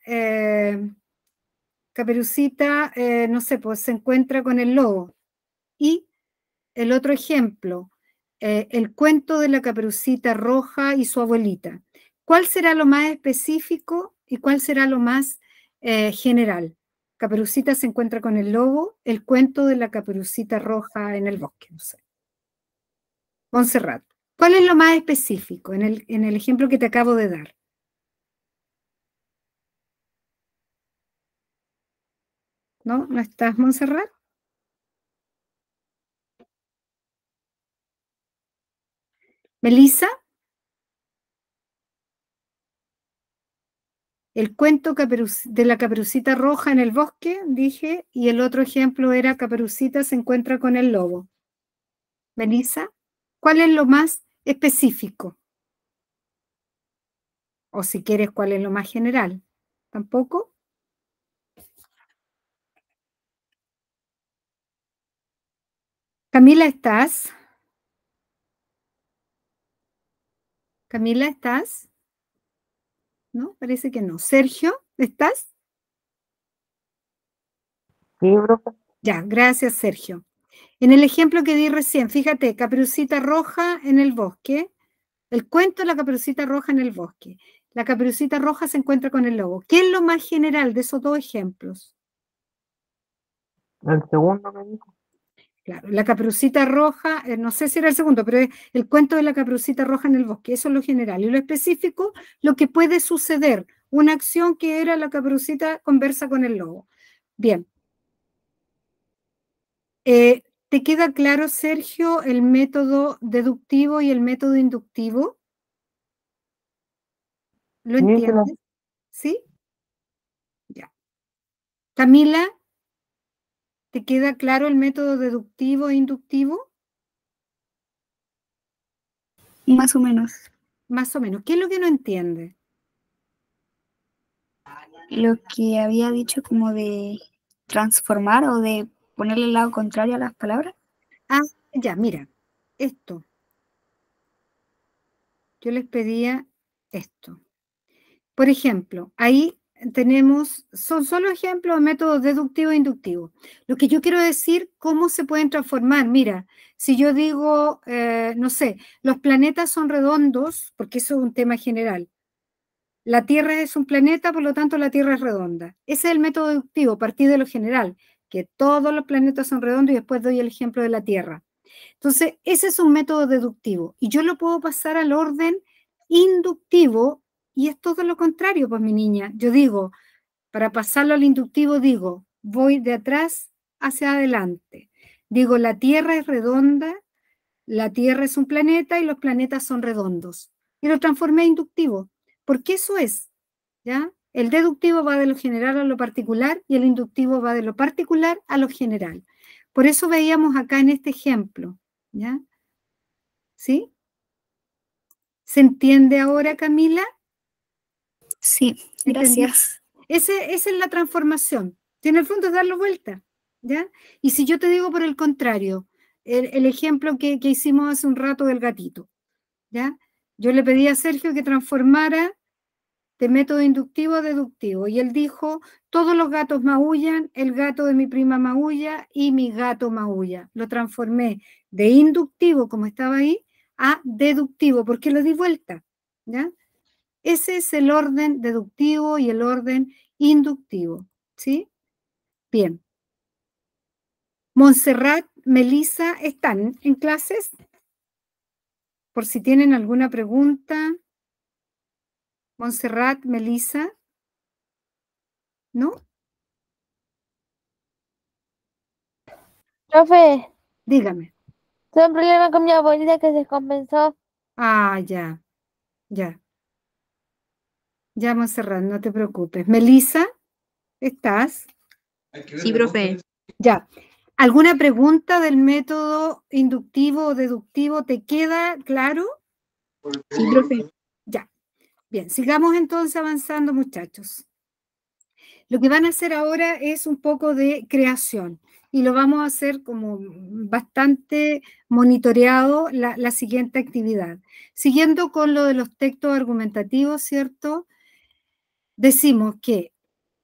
no sé, pues se encuentra con el lobo. Y el otro ejemplo, el cuento de la Caperucita Roja y su abuelita. ¿Cuál será lo más específico y cuál será lo más general? Caperucita se encuentra con el lobo, el cuento de la Caperucita Roja en el bosque, no sé. Montserrat, ¿cuál es lo más específico en el ejemplo que te acabo de dar? ¿No? ¿No estás, Montserrat? ¿Melissa? El cuento de la Caperucita Roja en el bosque, dije, y el otro ejemplo era Caperucita se encuentra con el lobo. Melissa, ¿cuál es lo más específico? O si quieres, ¿cuál es lo más general? ¿Tampoco? Camila, ¿estás? Camila, ¿estás? No, parece que no. Sergio, ¿estás? Sí, profe. Ya, gracias, Sergio. En el ejemplo que di recién, fíjate, Caperucita Roja en el bosque, el cuento de la Caperucita Roja en el bosque. La Caperucita Roja se encuentra con el lobo. ¿Qué es lo más general de esos dos ejemplos? El segundo que dijo. Claro, la Caperucita Roja, no sé si era el segundo, pero es el cuento de la Caperucita Roja en el bosque, eso es lo general. Y lo específico, lo que puede suceder, una acción que era la Caperucita conversa con el lobo. Bien. ¿Te queda claro, Sergio, el método deductivo y el método inductivo? ¿Lo Sí, entiendes? ¿Sí? Ya. Camila, ¿te queda claro el método deductivo e inductivo? Más o menos. Más o menos. ¿Qué es lo que no entiende? Lo que había dicho como de transformar o de ponerle el lado contrario a las palabras. Ah, ya, mira, esto. Yo les pedía esto. Por ejemplo, ahí tenemos, son solo ejemplos de métodos deductivo e inductivo. Lo que yo quiero decir, cómo se pueden transformar. Mira, si yo digo, no sé, los planetas son redondos, porque eso es un tema general. La Tierra es un planeta, por lo tanto la Tierra es redonda. Ese es el método deductivo, partir de lo general, que todos los planetas son redondos y después doy el ejemplo de la Tierra. Entonces, ese es un método deductivo y yo lo puedo pasar al orden inductivo y es todo lo contrario, pues mi niña. Yo digo, para pasarlo al inductivo digo, voy de atrás hacia adelante. Digo, la Tierra es redonda, la Tierra es un planeta y los planetas son redondos. Y lo transformé a inductivo, porque eso es, ¿ya? El deductivo va de lo general a lo particular y el inductivo va de lo particular a lo general. Por eso veíamos acá en este ejemplo, ¿ya? ¿Sí? ¿Se entiende ahora, Camila? Sí, gracias. Esa es la transformación. En el fondo es darlo vuelta, ¿ya? Y si yo te digo por el contrario, el ejemplo que hicimos hace un rato del gatito, ¿ya? Yo le pedí a Sergio que transformara de método inductivo a deductivo y él dijo, todos los gatos maullan, el gato de mi prima maulla y mi gato maulla. Lo transformé de inductivo, como estaba ahí, a deductivo, porque lo di vuelta, ¿ya? Ese es el orden deductivo y el orden inductivo, ¿sí? Bien. Montserrat, Melissa, ¿están en clases? Por si tienen alguna pregunta. Montserrat, Melissa, ¿no? Profe, Dígame. tengo un problema con mi abuelita que se descompensó. Ah, ya, ya. Ya, Montserrat, no te preocupes. Melissa, ¿estás? Sí, profe. Ya. ¿Alguna pregunta del método inductivo o deductivo te queda claro? Sí, profe. Ya. Bien, sigamos entonces avanzando, muchachos. Lo que van a hacer ahora es un poco de creación y lo vamos a hacer como bastante monitoreado la siguiente actividad. Siguiendo con lo de los textos argumentativos, ¿cierto? Decimos que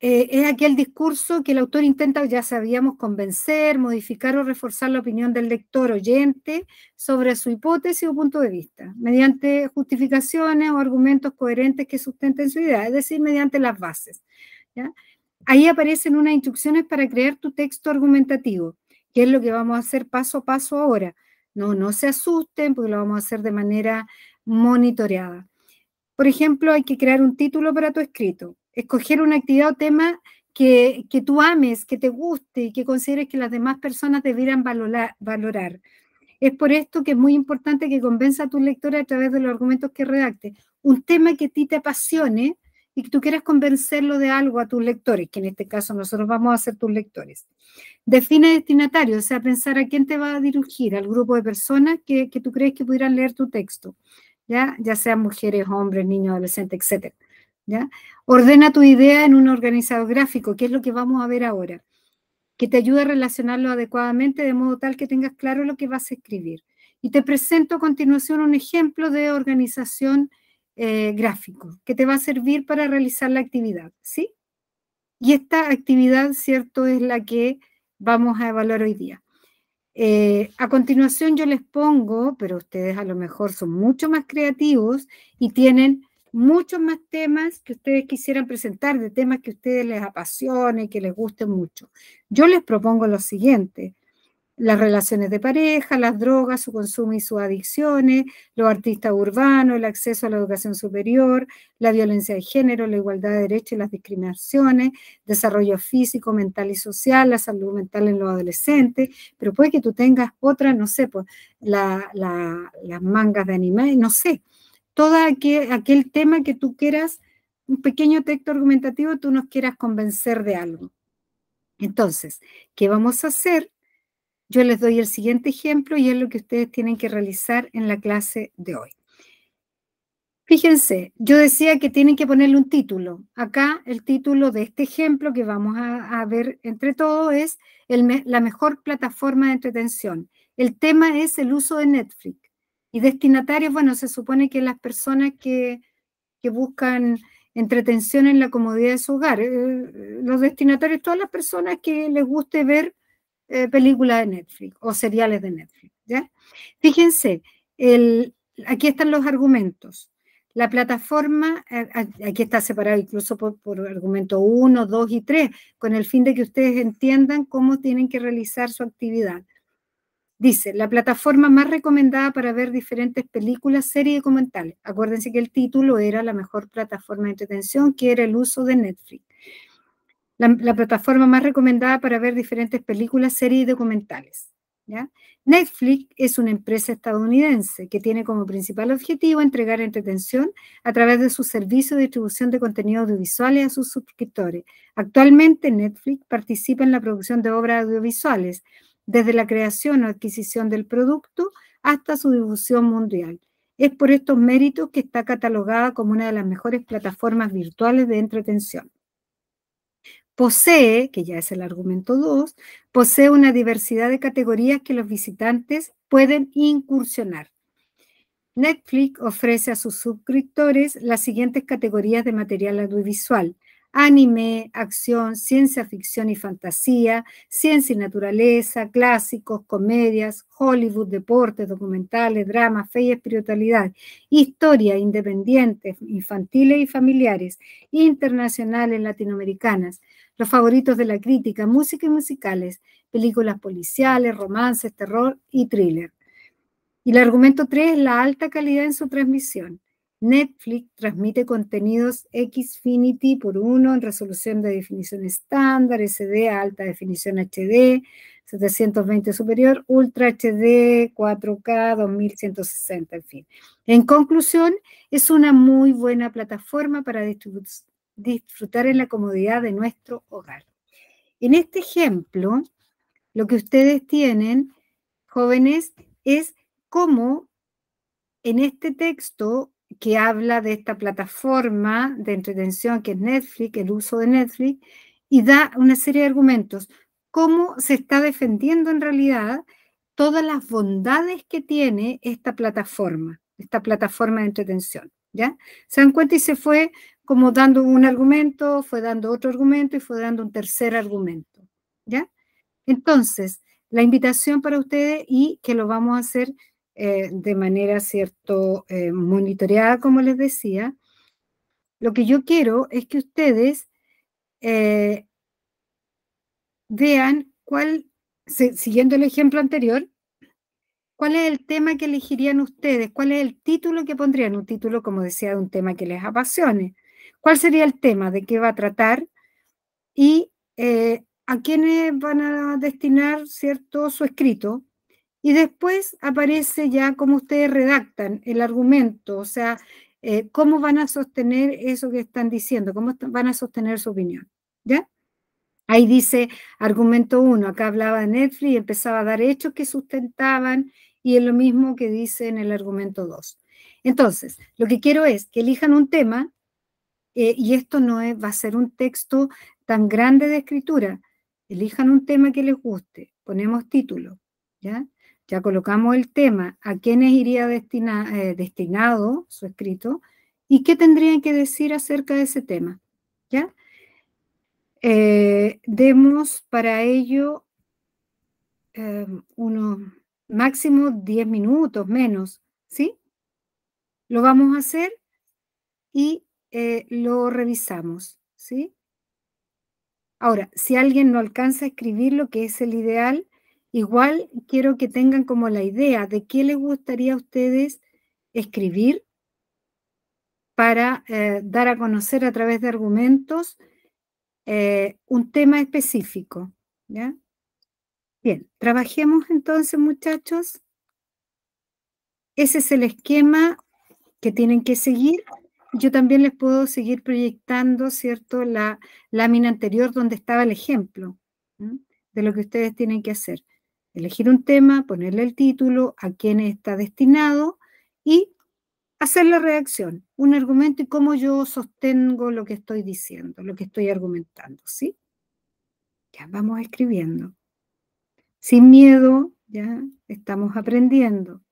es aquel discurso que el autor intenta, ya sabíamos, convencer, modificar o reforzar la opinión del lector oyente sobre su hipótesis o punto de vista, mediante justificaciones o argumentos coherentes que sustenten su idea, es decir, mediante las bases, ¿ya? Ahí aparecen unas instrucciones para crear tu texto argumentativo, que es lo que vamos a hacer paso a paso ahora. No se asusten porque lo vamos a hacer de manera monitoreada. Por ejemplo, hay que crear un título para tu escrito, escoger una actividad o tema que tú ames, que te guste y que consideres que las demás personas debieran valorar. Es por esto que es muy importante que convenza a tus lectores a través de los argumentos que redactes. Un tema que a ti te apasione y que tú quieras convencerlo de algo a tus lectores, que en este caso nosotros vamos a ser tus lectores. Define destinatario, o sea, pensar a quién te va a dirigir, al grupo de personas que tú crees que pudieran leer tu texto. Ya sean mujeres, hombres, niños, adolescentes, etc. ¿Ya? Ordena tu idea en un organizador gráfico, que es lo que vamos a ver ahora, que te ayude a relacionarlo adecuadamente de modo tal que tengas claro lo que vas a escribir. Y te presento a continuación un ejemplo de organización gráfico, que te va a servir para realizar la actividad, ¿sí? Y esta actividad, ¿cierto?, es la que vamos a evaluar hoy día. A continuación yo les pongo, pero ustedes a lo mejor son mucho más creativos y tienen muchos más temas que ustedes quisieran presentar, de temas que a ustedes les apasione, que les guste mucho. Yo les propongo lo siguiente: las relaciones de pareja, las drogas, su consumo y sus adicciones, los artistas urbanos, el acceso a la educación superior, la violencia de género, la igualdad de derechos y las discriminaciones, desarrollo físico, mental y social, la salud mental en los adolescentes, pero puede que tú tengas otras, no sé, pues las mangas de anime, no sé, todo aquel tema que tú quieras, un pequeño texto argumentativo, tú nos quieras convencer de algo. Entonces, ¿qué vamos a hacer? Yo les doy el siguiente ejemplo y es lo que ustedes tienen que realizar en la clase de hoy. Fíjense, yo decía que tienen que ponerle un título. Acá el título de este ejemplo que vamos a ver entre todos es la mejor plataforma de entretención. El tema es el uso de Netflix. Y destinatarios, bueno, se supone que las personas que buscan entretención en la comodidad de su hogar. Los destinatarios, todas las personas que les guste ver películas de Netflix o seriales de Netflix, ¿ya? Fíjense, aquí están los argumentos. La plataforma, aquí está separado incluso por argumento 1, 2 y 3, con el fin de que ustedes entiendan cómo tienen que realizar su actividad. Dice, la plataforma más recomendada para ver diferentes películas, series y documentales. Acuérdense que el título era la mejor plataforma de entretención, que era el uso de Netflix. La plataforma más recomendada para ver diferentes películas, series y documentales, ¿ya? Netflix es una empresa estadounidense que tiene como principal objetivo entregar entretención a través de su servicio de distribución de contenidos audiovisuales a sus suscriptores. Actualmente Netflix participa en la producción de obras audiovisuales, desde la creación o adquisición del producto hasta su difusión mundial. Es por estos méritos que está catalogada como una de las mejores plataformas virtuales de entretención. Posee, que ya es el argumento 2, posee una diversidad de categorías que los visitantes pueden incursionar. Netflix ofrece a sus suscriptores las siguientes categorías de material audiovisual: anime, acción, ciencia ficción y fantasía, ciencia y naturaleza, clásicos, comedias, Hollywood, deportes, documentales, drama, fe y espiritualidad, historias independientes, infantiles y familiares, internacionales, latinoamericanas, los favoritos de la crítica, música y musicales, películas policiales, romances, terror y thriller. Y el argumento 3 es la alta calidad en su transmisión. Netflix transmite contenidos Xfinity por 1 en resolución de definición estándar, SD a alta definición HD, 720 superior, Ultra HD, 4K, 2160, en fin. En conclusión, es una muy buena plataforma para disfrutar en la comodidad de nuestro hogar. En este ejemplo, lo que ustedes tienen, jóvenes, es cómo en este texto que habla de esta plataforma de entretención que es Netflix, el uso de Netflix, y da una serie de argumentos, cómo se está defendiendo en realidad todas las bondades que tiene esta plataforma de entretención, ¿ya? Se dan cuenta y se fue como dando un argumento, fue dando otro argumento y fue dando un tercer argumento, ¿ya? Entonces, la invitación para ustedes, y que lo vamos a hacer de manera, ¿cierto?, monitoreada, como les decía. Lo que yo quiero es que ustedes vean siguiendo el ejemplo anterior, cuál es el tema que elegirían ustedes, cuál es el título que pondrían, un título, como decía, de un tema que les apasione. ¿Cuál sería el tema? ¿De qué va a tratar? Y a quiénes van a destinar, ¿cierto?, su escrito. Y después aparece ya cómo ustedes redactan el argumento, o sea, cómo van a sostener eso que están diciendo, cómo van a sostener su opinión, ¿ya? Ahí dice argumento 1, acá hablaba de Netflix y empezaba a dar hechos que sustentaban, y es lo mismo que dice en el argumento 2. Entonces, lo que quiero es que elijan un tema, y esto no va a ser un texto tan grande de escritura. Elijan un tema que les guste, ponemos título, ¿ya? Ya colocamos el tema, a quiénes iría destinado su escrito y qué tendrían que decir acerca de ese tema, ¿ya? Demos para ello unos máximo 10 minutos, menos, ¿sí? Lo vamos a hacer y lo revisamos, ¿sí? Ahora, si alguien no alcanza a escribir lo que es el ideal, igual quiero que tengan como la idea de qué les gustaría a ustedes escribir para dar a conocer a través de argumentos un tema específico, ¿ya? Bien, trabajemos entonces, muchachos. Ese es el esquema que tienen que seguir. Yo también les puedo seguir proyectando, ¿cierto?, la lámina anterior donde estaba el ejemplo, ¿m?, de lo que ustedes tienen que hacer. Elegir un tema, ponerle el título, a quién está destinado y hacer la redacción, un argumento y cómo yo sostengo lo que estoy diciendo, lo que estoy argumentando, ¿sí? Ya vamos escribiendo. Sin miedo, ya estamos aprendiendo.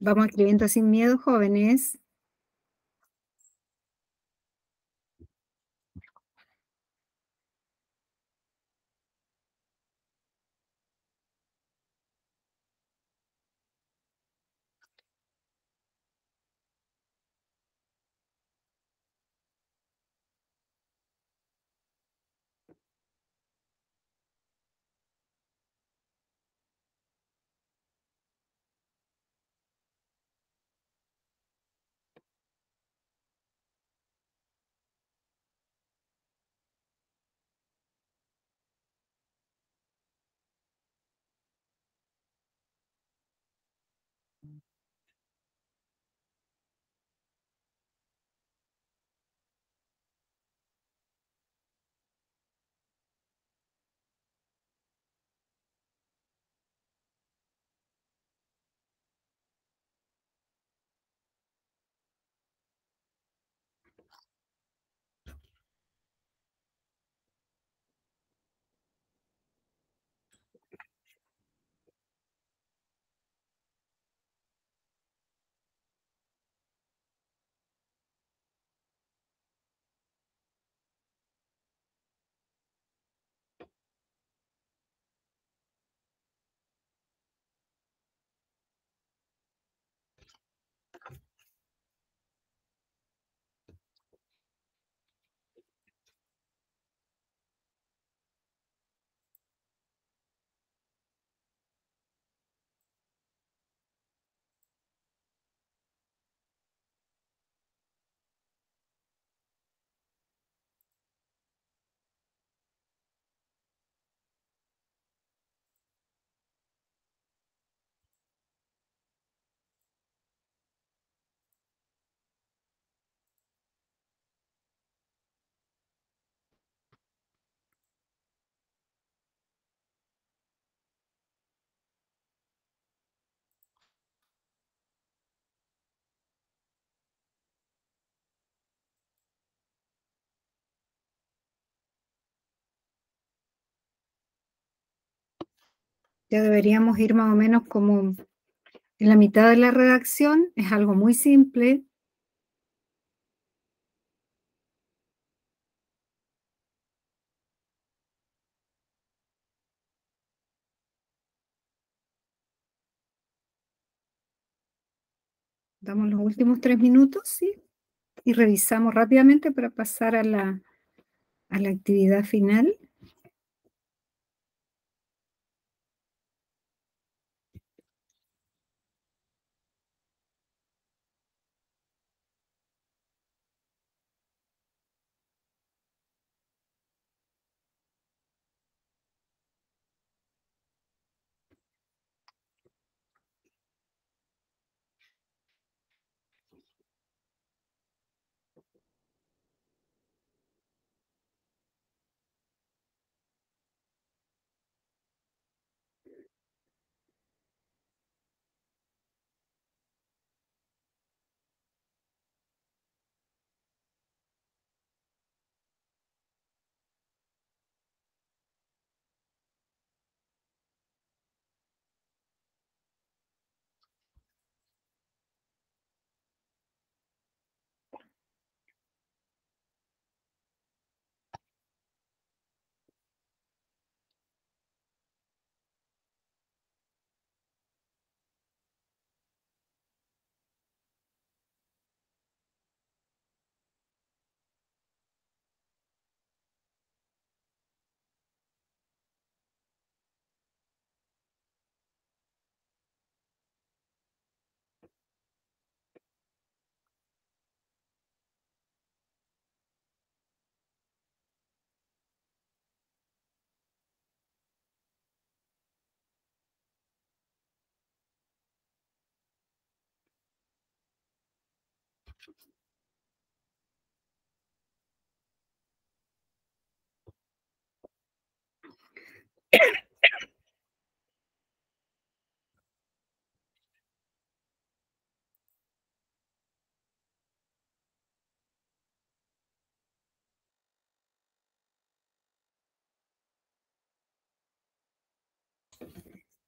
Vamos escribiendo sin miedo, jóvenes. Ya deberíamos ir más o menos como en la mitad de la redacción. Es algo muy simple. Damos los últimos 3 minutos, ¿sí? Y revisamos rápidamente para pasar a la actividad final.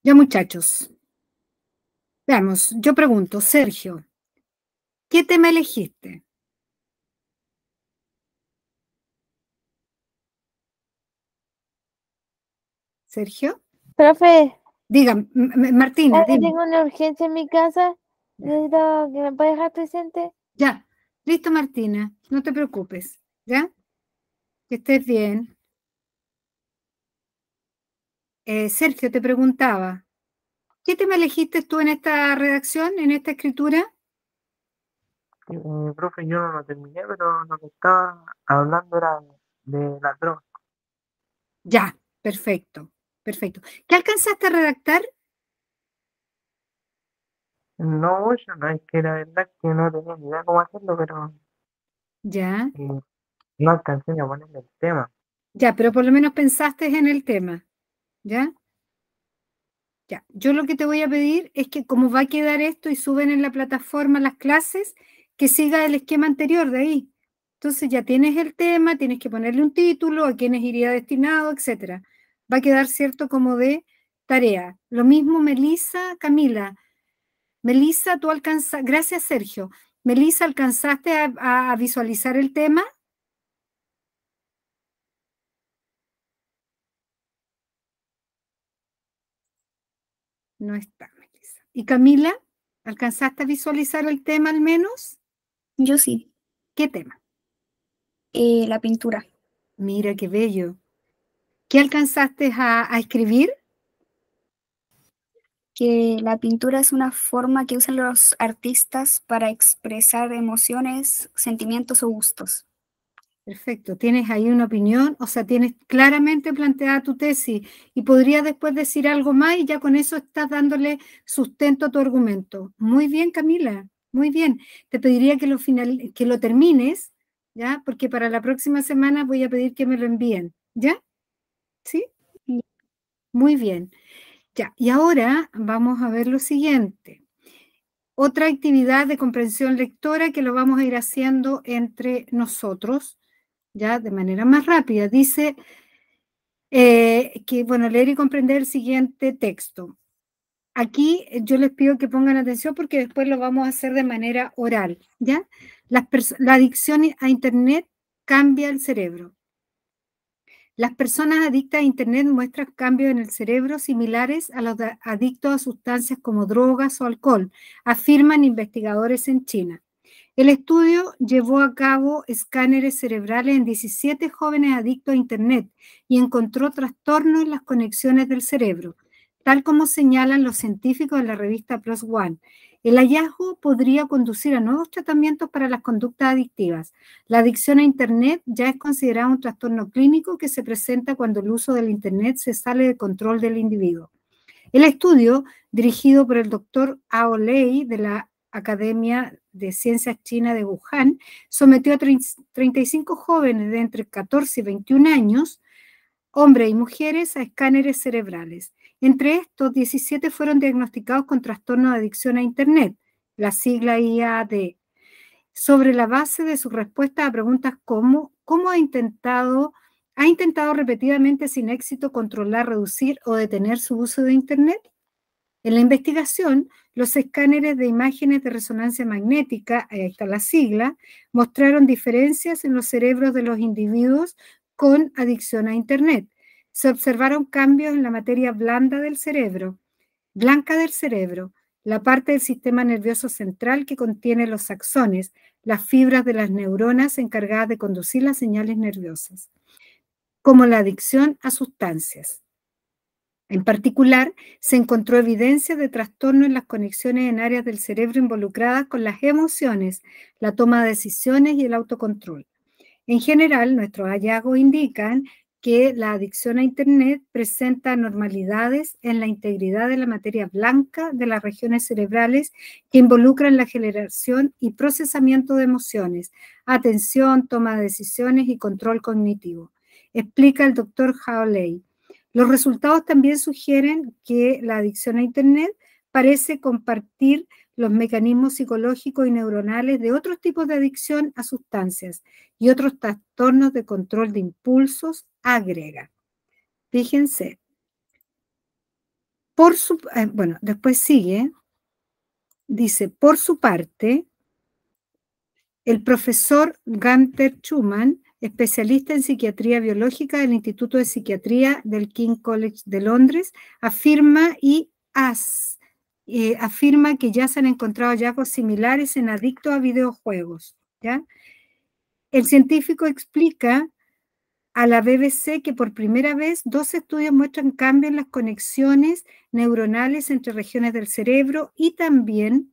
Ya, muchachos. Veamos, yo pregunto, Sergio, ¿qué tema elegiste? Sergio, Profe, diga, Martina, dime. tengo una urgencia en mi casa. Necesito que me pueda dejar presente. Ya, listo, Martina, no te preocupes, ¿ya? Que estés bien. Sergio, te preguntaba, ¿qué tema elegiste tú en esta redacción, en esta escritura? Profe, yo no lo terminé, pero lo que estaba hablando era de la droga. Ya, perfecto, perfecto. ¿Qué alcanzaste a redactar? No mucho, no es que la verdad que no tenía ni idea cómo hacerlo, pero Ya, no alcancé ni a ponerle el tema. ya, pero por lo menos pensaste en el tema, ¿ya? Ya, yo lo que te voy a pedir es que como va a quedar esto y suben en la plataforma las clases, que siga el esquema anterior de ahí. Entonces ya tienes el tema, tienes que ponerle un título, a quiénes iría destinado, etcétera. Va a quedar cierto como de tarea. Lo mismo Melissa, Camila. Melissa, tú alcanzaste, gracias Sergio. Melissa, ¿alcanzaste a visualizar el tema? No está, Melissa. ¿Y Camila, alcanzaste a visualizar el tema al menos? Yo sí. ¿Qué tema? La pintura. Mira qué bello. ¿Qué alcanzaste a escribir? Que la pintura es una forma que usan los artistas para expresar emociones, sentimientos o gustos. Perfecto, tienes ahí una opinión, o sea, tienes claramente planteada tu tesis y podrías después decir algo más y ya con eso estás dándole sustento a tu argumento. Muy bien, Camila, muy bien. Te pediría que lo termines, ¿ya? Porque para la próxima semana voy a pedir que me lo envíen, ¿ya? ¿Sí? Mm. Muy bien. Ya, y ahora vamos a ver lo siguiente. Otra actividad de comprensión lectora que lo vamos a ir haciendo entre nosotros, ya de manera más rápida. Dice que, bueno, leer y comprender el siguiente texto. Aquí yo les pido que pongan atención porque después lo vamos a hacer de manera oral, ¿ya? La adicción a Internet cambia el cerebro. Las personas adictas a Internet muestran cambios en el cerebro similares a los adictos a sustancias como drogas o alcohol, afirman investigadores en China. El estudio llevó a cabo escáneres cerebrales en 17 jóvenes adictos a Internet y encontró trastornos en las conexiones del cerebro, tal como señalan los científicos en la revista PLOS ONE. El hallazgo podría conducir a nuevos tratamientos para las conductas adictivas. La adicción a Internet ya es considerada un trastorno clínico que se presenta cuando el uso del Internet se sale de control del individuo. El estudio, dirigido por el doctor Ao Lei de la Academia de Ciencias China de Wuhan, sometió a 35 jóvenes de entre 14 y 21 años, hombres y mujeres, a escáneres cerebrales. Entre estos, 17 fueron diagnosticados con trastorno de adicción a Internet, la sigla IAD, sobre la base de sus respuestas a preguntas como ¿cómo ha intentado repetidamente sin éxito controlar, reducir o detener su uso de Internet? En la investigación, los escáneres de imágenes de resonancia magnética, ahí está la sigla, mostraron diferencias en los cerebros de los individuos con adicción a Internet. Se observaron cambios en la materia blanca del cerebro, la parte del sistema nervioso central que contiene los axones, las fibras de las neuronas encargadas de conducir las señales nerviosas, como la adicción a sustancias. En particular, se encontró evidencia de trastorno en las conexiones en áreas del cerebro involucradas con las emociones, la toma de decisiones y el autocontrol. En general, nuestros hallazgos indican que la adicción a Internet presenta anormalidades en la integridad de la materia blanca de las regiones cerebrales que involucran la generación y procesamiento de emociones, atención, toma de decisiones y control cognitivo, explica el doctor Ao Lei. Los resultados también sugieren que la adicción a Internet parece compartir los mecanismos psicológicos y neuronales de otros tipos de adicción a sustancias y otros trastornos de control de impulsos, agrega. Fíjense, Bueno, después sigue, dice, por su parte, el profesor Gunther Schumann, especialista en psiquiatría biológica del Instituto de Psiquiatría del King's College de Londres, afirma que ya se han encontrado hallazgos similares en adictos a videojuegos, ¿ya? El científico explica a la BBC que por primera vez 2 estudios muestran cambios en las conexiones neuronales entre regiones del cerebro y también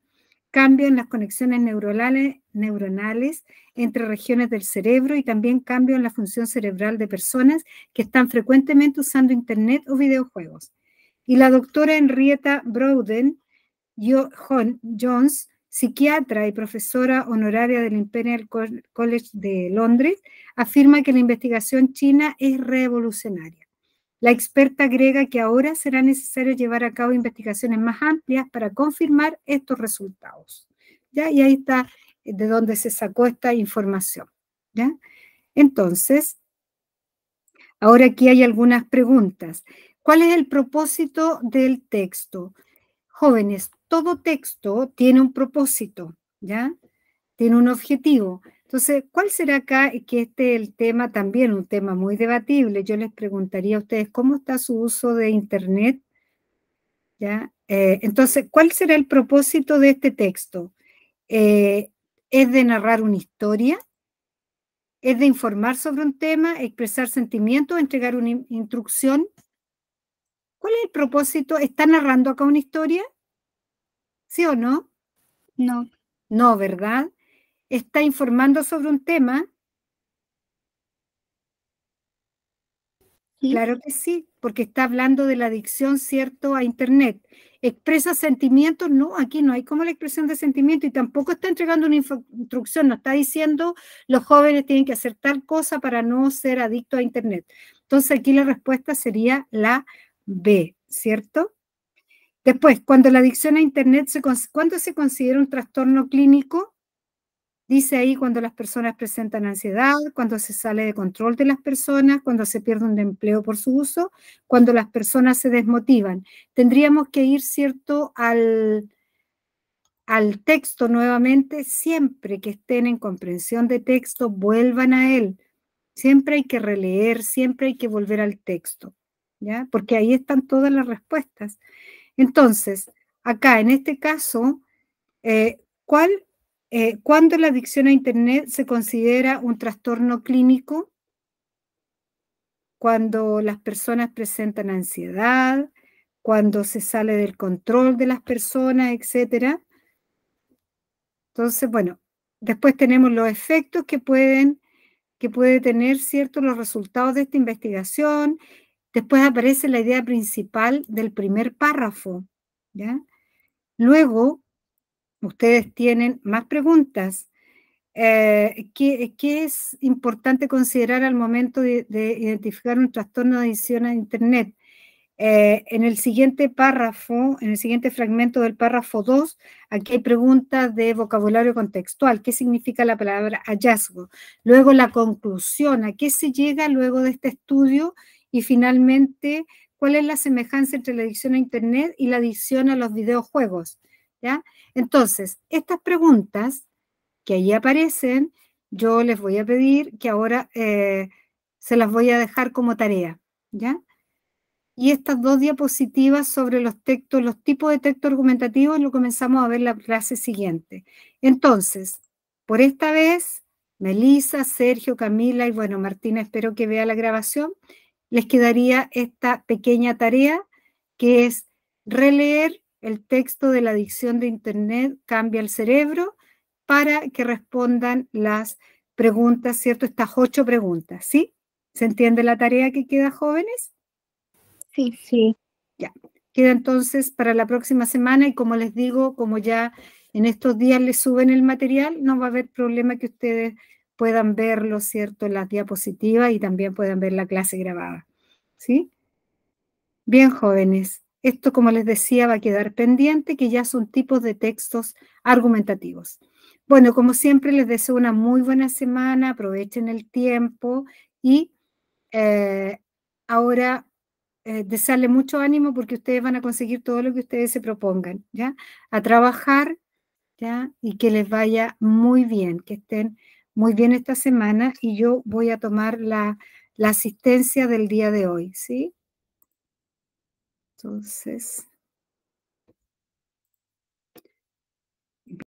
cambios en las conexiones neuronales entre regiones del cerebro y también cambios en la función cerebral de personas que están frecuentemente usando Internet o videojuegos. Y la doctora Henrietta Bowden Jones, psiquiatra y profesora honoraria del Imperial College de Londres, afirma que la investigación china es revolucionaria. La experta agrega que ahora será necesario llevar a cabo investigaciones más amplias para confirmar estos resultados, ¿ya? Y ahí está de dónde se sacó esta información, ¿ya? Entonces, ahora aquí hay algunas preguntas. ¿Cuál es el propósito del texto? Jóvenes, todo texto tiene un propósito, ¿ya? Tiene un objetivo. Entonces, ¿cuál será acá? Que este es el tema también, un tema muy debatible. Yo les preguntaría a ustedes, ¿cómo está su uso de Internet? ¿Ya? Entonces, ¿cuál será el propósito de este texto? ¿Es de narrar una historia? ¿Es de informar sobre un tema, expresar sentimientos, entregar una instrucción? ¿Cuál es el propósito? ¿Está narrando acá una historia? ¿Sí o no? No. No, ¿verdad? ¿Está informando sobre un tema? Sí. Claro que sí, porque está hablando de la adicción, ¿cierto?, a Internet. ¿Expresa sentimientos? No, aquí no hay como la expresión de sentimientos y tampoco está entregando una instrucción, no está diciendo los jóvenes tienen que hacer tal cosa para no ser adictos a Internet. Entonces aquí la respuesta sería la B, ¿cierto? Después, cuando la adicción a Internet, ¿cuándo se considera un trastorno clínico? Dice ahí cuando las personas presentan ansiedad, cuando se sale de control de las personas, cuando se pierde un empleo por su uso, cuando las personas se desmotivan. Tendríamos que ir, ¿cierto?, al texto nuevamente. Siempre que estén en comprensión de texto, vuelvan a él. Siempre hay que releer, siempre hay que volver al texto, ¿ya? Porque ahí están todas las respuestas. Entonces, acá en este caso, ¿cuándo la adicción a Internet se considera un trastorno clínico? Cuando las personas presentan ansiedad, cuando se sale del control de las personas, etc. Entonces, bueno, después tenemos los efectos que puede tener, ¿cierto?, los resultados de esta investigación. Después aparece la idea principal del primer párrafo, ¿ya? Luego, ustedes tienen más preguntas. ¿Qué es importante considerar al momento de identificar un trastorno de adicción a Internet? En el siguiente párrafo, en el siguiente fragmento del párrafo 2, aquí hay preguntas de vocabulario contextual. ¿Qué significa la palabra hallazgo? Luego la conclusión, ¿a qué se llega luego de este estudio? Y finalmente, ¿cuál es la semejanza entre la adicción a Internet y la adicción a los videojuegos? ¿Ya? Entonces, estas preguntas que ahí aparecen, yo les voy a pedir que ahora se las voy a dejar como tarea, ¿ya? Y estas 2 diapositivas sobre los textos, los tipos de texto argumentativos, lo comenzamos a ver la clase siguiente. Entonces, por esta vez, Melissa, Sergio, Camila y bueno, Martina, espero que vea la grabación, les quedaría esta pequeña tarea que es releer el texto de la adicción de Internet cambia el cerebro para que respondan las preguntas, ¿cierto? Estas 8 preguntas, ¿sí? ¿Se entiende la tarea que queda, jóvenes? Sí. Sí. Ya, queda entonces para la próxima semana y como les digo, como ya en estos días les suben el material, no va a haber problema que ustedes puedan verlo, ¿cierto?, en las diapositivas y también puedan ver la clase grabada, ¿sí? Bien, jóvenes, esto como les decía va a quedar pendiente, que ya son tipos de textos argumentativos. Bueno, como siempre les deseo una muy buena semana, aprovechen el tiempo y ahora desearle mucho ánimo porque ustedes van a conseguir todo lo que ustedes se propongan, ¿ya? A trabajar, ¿ya? Y que les vaya muy bien, que estén muy bien esta semana y yo voy a tomar la asistencia del día de hoy, ¿sí? Entonces...